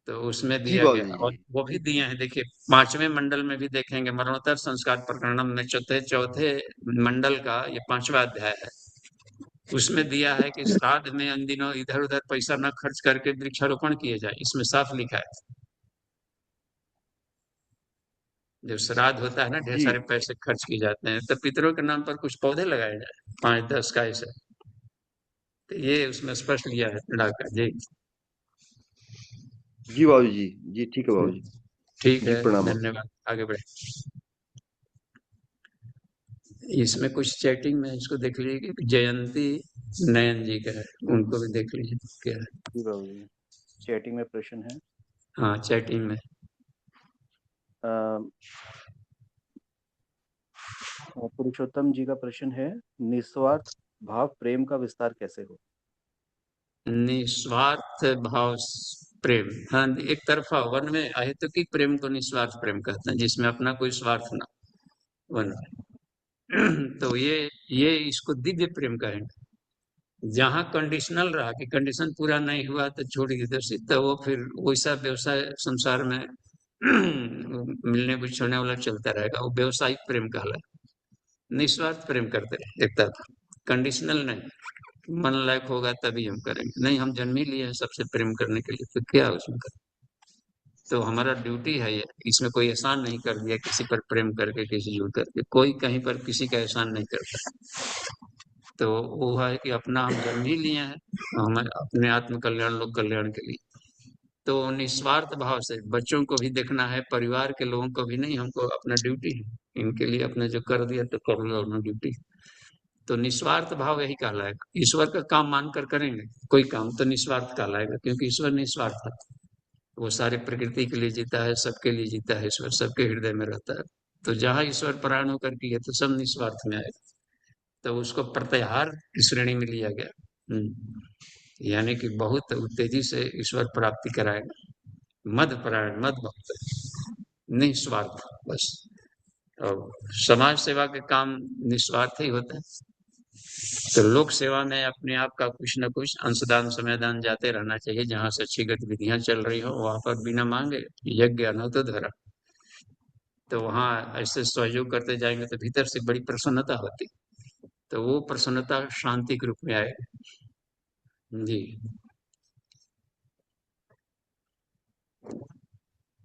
तो उसमें जी दिया गया, बाबूजी। और वो भी दिए हैं। देखिए 5वें मंडल में भी देखेंगे, मरणोत्तर संस्कार प्रकरणम में चौथे चौथे मंडल का ये 5वां अध्याय है। उसमें दिया है कि श्राद्ध में इन दिनों इधर उधर पैसा न खर्च करके वृक्षारोपण किए जाए, इसमें साफ लिखा है। जब श्राद्ध होता है ना, ढेर जी सारे पैसे खर्च किए जाते हैं, तो पितरों के नाम पर कुछ पौधे लगाए जाए, 5-10 का ऐसे। तो ये उसमें स्पष्ट लिया है लड़का जी। जी बाबूजी। जी ठीक है बाबूजी। ठीक जी है, प्रणाम बाबूजी। धन्यवाद। आगे बढ़े। इसमें कुछ चैटिंग में इसको देख लीजिए कि जयंती नयन जी का है, उनको भी देख लीजिए क्या है। जी बाबूजी। चैटिंग में प्रश्न है। हाँ, चैटिंग में। पुरुषोत्तम जी का प्रश्न है, निस्वार्थ भाव प्रेम का विस्तार कैसे हो? निस्वार्थ भाव प्रेम, हाँ, एक तरफा वन में अहेतुकी प्रेम को निस्वार्थ प्रेम कहते हैं, जिसमें अपना कोई स्वार्थ ना वन में। तो ये इसको दिव्य प्रेम कहेंगे। जहाँ कंडीशनल रहा कि कंडीशन पूरा नहीं हुआ तो छोड़ दी दोषी, तो वो फिर वैसा व्यवसाय संसार में मिलने बिछड़ने वाला चलता रहेगा, वो व्यवसायिक प्रेम कहलाए। निस्वार्थ प्रेम करते रहे एक तरफ, कंडीशनल नहीं। मन लायक होगा तभी हम करेंगे, नहीं हम जन्म ही लिए हैं सबसे प्रेम करने के लिए, तो क्या उसमें कर। तो हमारा ड्यूटी है ये, इसमें कोई एहसान नहीं कर दिया किसी पर प्रेम करके, किसी जुड़ करके, कोई कहीं पर किसी का एहसान नहीं करता। तो वो है कि अपना हम जन्म ही लिए हैं, हम अपने आत्म कल्याण लोक कल्याण के लिए। तो निस्वार्थ भाव से बच्चों को भी देखना है, परिवार के लोगों को भी, नहीं हमको अपना ड्यूटी है इनके लिए, अपने जो कर दिया तो कर लिया अपना ड्यूटी। तो निस्वार्थ भाव यही कहलाएगा। ईश्वर का काम मानकर करेंगे कोई काम तो निस्वार्थ कहलाएगा, क्योंकि ईश्वर निस्वार्थ है। वो सारे प्रकृति के लिए जीता है, सबके लिए जीता है, ईश्वर सबके हृदय में रहता है। तो जहाँ ईश्वर परायण होकर किए तो सब निस्वार्थ में आएगा, तो उसको प्रत्याहार की श्रेणी में लिया गया। यानी कि बहुत तेजी से ईश्वर प्राप्ति कराएगा। मद परायण, मद भक्त, निस्वार्थ बस। और समाज सेवा के काम निस्वार्थ ही होते हैं। तो लोक सेवा में अपने आप का कुछ न कुछ अंशदान समयदान जाते रहना चाहिए। जहाँ से अच्छी गतिविधियां चल रही हो वहां पर बिना मांगे यज्ञ अनौत धरा, तो वहां ऐसे सहयोग करते जाएंगे तो भीतर से बड़ी प्रसन्नता होती, तो वो प्रसन्नता शांति के रूप में आएगी। जी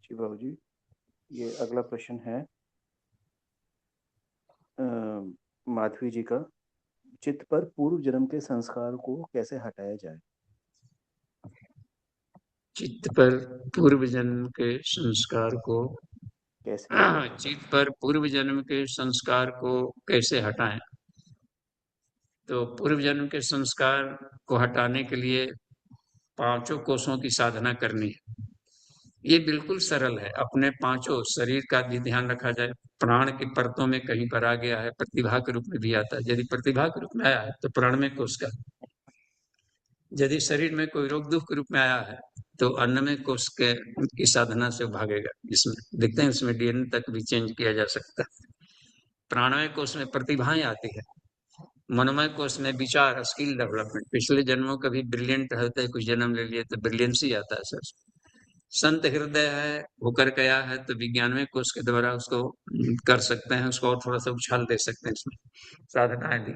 जी बाबू जी, ये अगला प्रश्न है माधवी जी का, चित्त पर पूर्व जन्म के संस्कार को कैसे हटाया जाए? चित्त पर पूर्व जन्म के संस्कार को कैसे चित्त पर पूर्व जन्म के संस्कार को कैसे हटाएं? तो पूर्व जन्म के संस्कार को हटाने के लिए 5 कोषों की साधना करनी है। ये बिल्कुल सरल है। अपने 5 शरीर का भी ध्यान रखा जाए। प्राण की परतों में कहीं पर आ गया है, प्रतिभा के रूप में भी आता है। यदि प्रतिभा के रूप में आया है तो प्राण में कोष का, यदि शरीर में कोई रोग दुख के रूप में आया है तो अन्नमय कोष के की साधना से भागेगा। इसमें देखते हैं, इसमें डीएनए तक भी चेंज किया जा सकता है। प्राणमय कोष में प्रतिभाएं आती है। मनोमय कोष में विचार, स्किल डेवलपमेंट, पिछले जन्मों का भी ब्रिलियंट रहते हैं, कुछ जन्म ले लिए तो ब्रिलियंसी आता है सर। संत हृदय है, होकर गया है तो विज्ञानमय कोष के द्वारा उसको कर सकते हैं, उसको और थोड़ा सा उछाल दे सकते हैं, इसमें साधनाएं दी।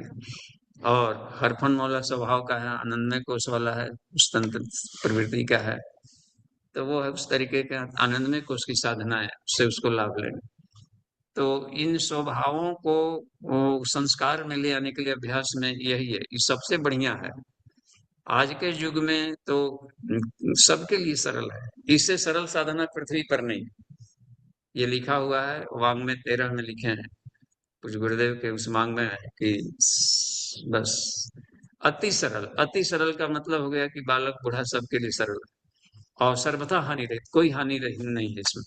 और हरफन मौला स्वभाव का है, आनंदमय कोष वाला है, स्वतंत्र प्रवृत्ति का है, तो वो है उस तरीके का आनंदमय कोष की साधना है, उससे उसको लाभ लेना। तो इन स्वभावों को संस्कार में ले आने के लिए अभ्यास में यही है, ये सबसे बढ़िया है। आज के युग में तो सबके लिए सरल है, इससे सरल साधना पृथ्वी पर नहीं। ये लिखा हुआ है वांग में 13 में लिखे हैं, कुछ गुरुदेव के उस मांग में है कि बस अति सरल। अति सरल का मतलब हो गया कि बालक बूढ़ा सबके लिए सरल है और सर्वथा हानि रहित, कोई हानि नहीं है इसमें।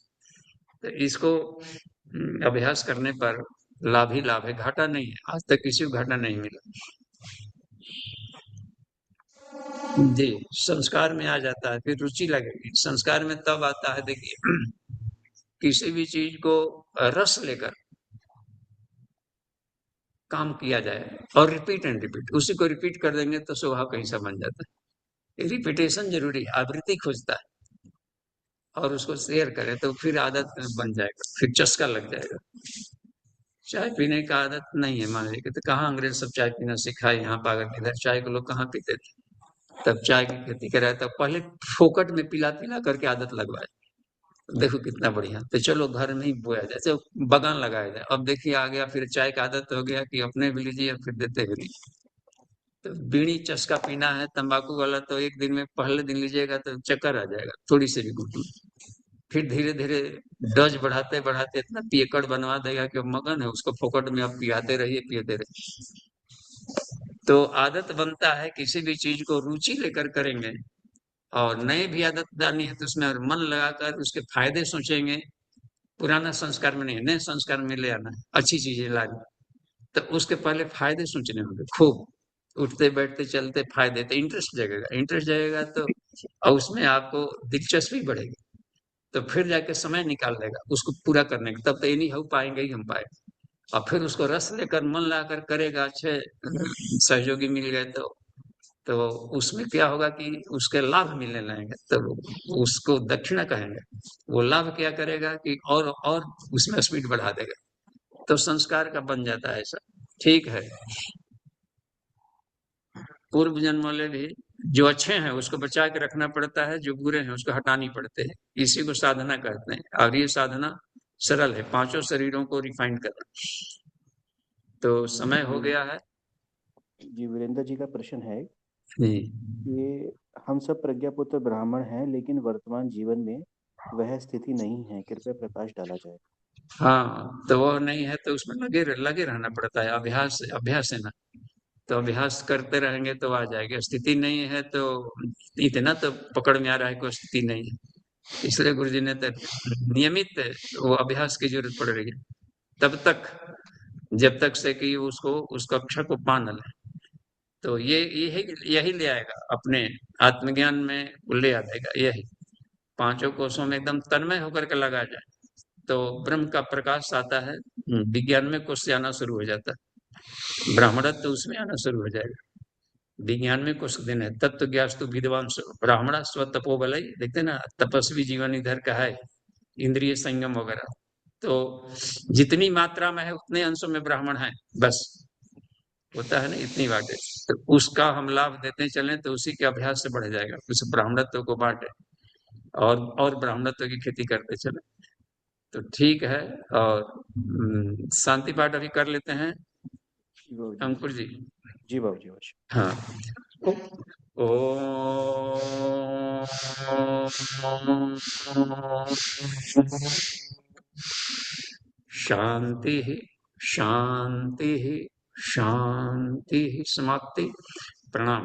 तो इसको अभ्यास करने पर लाभ ही लाभ है, घाटा नहीं है। आज तक किसी को घाटा नहीं मिला। जी, संस्कार में आ जाता है, फिर रुचि लगेगी। संस्कार में तब आता है, देखिए किसी भी चीज को रस लेकर काम किया जाए और रिपीट एंड रिपीट, उसी को रिपीट कर देंगे तो स्वभाव कहीं सा बन जाता है। रिपीटेशन जरूरी है, आवृत्ति खोजता है, और उसको शेयर करें तो फिर आदत बन जाएगा, फिर चस्का लग जाएगा। चाय पीने का आदत नहीं है मान लीजिए, तो कहाँ अंग्रेज सब चाय पीना सिखाए, यहाँ पाकर इधर चाय को लोग कहाँ पीते थे। तब चाय की खेती कराए, तब पहले फोकट में पिला पिला करके आदत लगवाए। देखो कितना बढ़िया। तो चलो घर में ही बोया जाए, तो बगान लगाया जाए। अब देखिए आ गया फिर चाय का आदत हो गया कि अपने भी लीजिए और फिर देते भी लीजिए। तो बीड़ी चस्का पीना है तंबाकू वाला, तो एक दिन में पहले दिन लीजिएगा तो चक्कर आ जाएगा थोड़ी सी भी घुटने, फिर धीरे धीरे डोज बढ़ाते बढ़ाते इतना पियकड़ बनवा देगा कि मगन है उसको फोकट में आप पियाते रहिए, पियते रहिए। तो आदत बनता है, किसी भी चीज को रुचि लेकर करेंगे और नए भी आदत डालनी है तो उसमें मन लगाकर उसके फायदे सोचेंगे। पुराना संस्कार में नहीं, नए संस्कार में ले आना है, अच्छी चीजें लानी। तो उसके पहले फायदे सोचने होंगे खूब, उठते बैठते चलते फायदे, तो इंटरेस्ट जगेगा तो और उसमें आपको दिलचस्पी बढ़ेगी, तो फिर जाके समय निकाल लेगा उसको पूरा करने का। तब तो ये नहीं हो पाएंगे ही हम पाएंगे, और फिर उसको रस लेकर मन लाकर करेगा, अच्छे सहयोगी मिल गए तो उसमें क्या होगा कि उसके लाभ मिलने लगेंगे, तो उसको दक्षिणा कहेंगे। वो लाभ क्या करेगा कि और उसमें स्पीड बढ़ा देगा, तो संस्कार का बन जाता है ऐसा। ठीक है, पूर्व जन्म वाले भी जो अच्छे हैं उसको बचा के रखना पड़ता है, जो बुरे हैं उसको हटानी पड़ते हैं, इसी को साधना कहते हैं। और ये साधना सरल है, पांचों शरीरों को रिफाइन करना। तो समय हो गया है जी। वीरेंद्र जी का प्रश्न है जी। कि हम सब प्रज्ञापुत्र ब्राह्मण हैं, लेकिन वर्तमान जीवन में वह स्थिति नहीं है, कृपया प्रकाश डाला जाए। हाँ, तो वो नहीं है तो उसमें लगे रहना पड़ता है, अभ्यास है ना, तो अभ्यास करते रहेंगे तो आ जाएगा। स्थिति नहीं है तो इतना तो पकड़ में आ रहा है कोई स्थिति नहीं है, इसलिए गुरु जी ने तो नियमित वो अभ्यास की जरूरत पड़ रही है तब तक, जब तक से कि उसको उस कक्षा को पा न ले। तो यही ले आएगा अपने आत्मज्ञान में, ले आ देगा यही। पांचों कोषों में एकदम तन्मय होकर के लगा जाए तो ब्रह्म का प्रकाश आता है, विज्ञान में कुछ आना शुरू हो जाता है, ब्राह्मणत्व तो उसमें आना शुरू हो जाएगा। विज्ञान में कुछ दिन है, तत्व ज्ञास्तु विद्वान ब्राह्मण स्व तपोबल, देखते ना, तपस्वी जीवन इधर का है, इंद्रिय संयम वगैरह। तो जितनी मात्रा में है उतने अंशों में ब्राह्मण है, बस होता है ना इतनी बातें। तो उसका हम लाभ देते चलें तो उसी के अभ्यास से बढ़ जाएगा, उस ब्राह्मणत्व को बांटे और ब्राह्मणत्व की खेती करते चले तो ठीक है। और शांति पाठ अभी कर लेते हैं अंकुर जी। जी बाबू जी। हाँ, ओ शांति शांति शांति। समाप्ति। प्रणाम।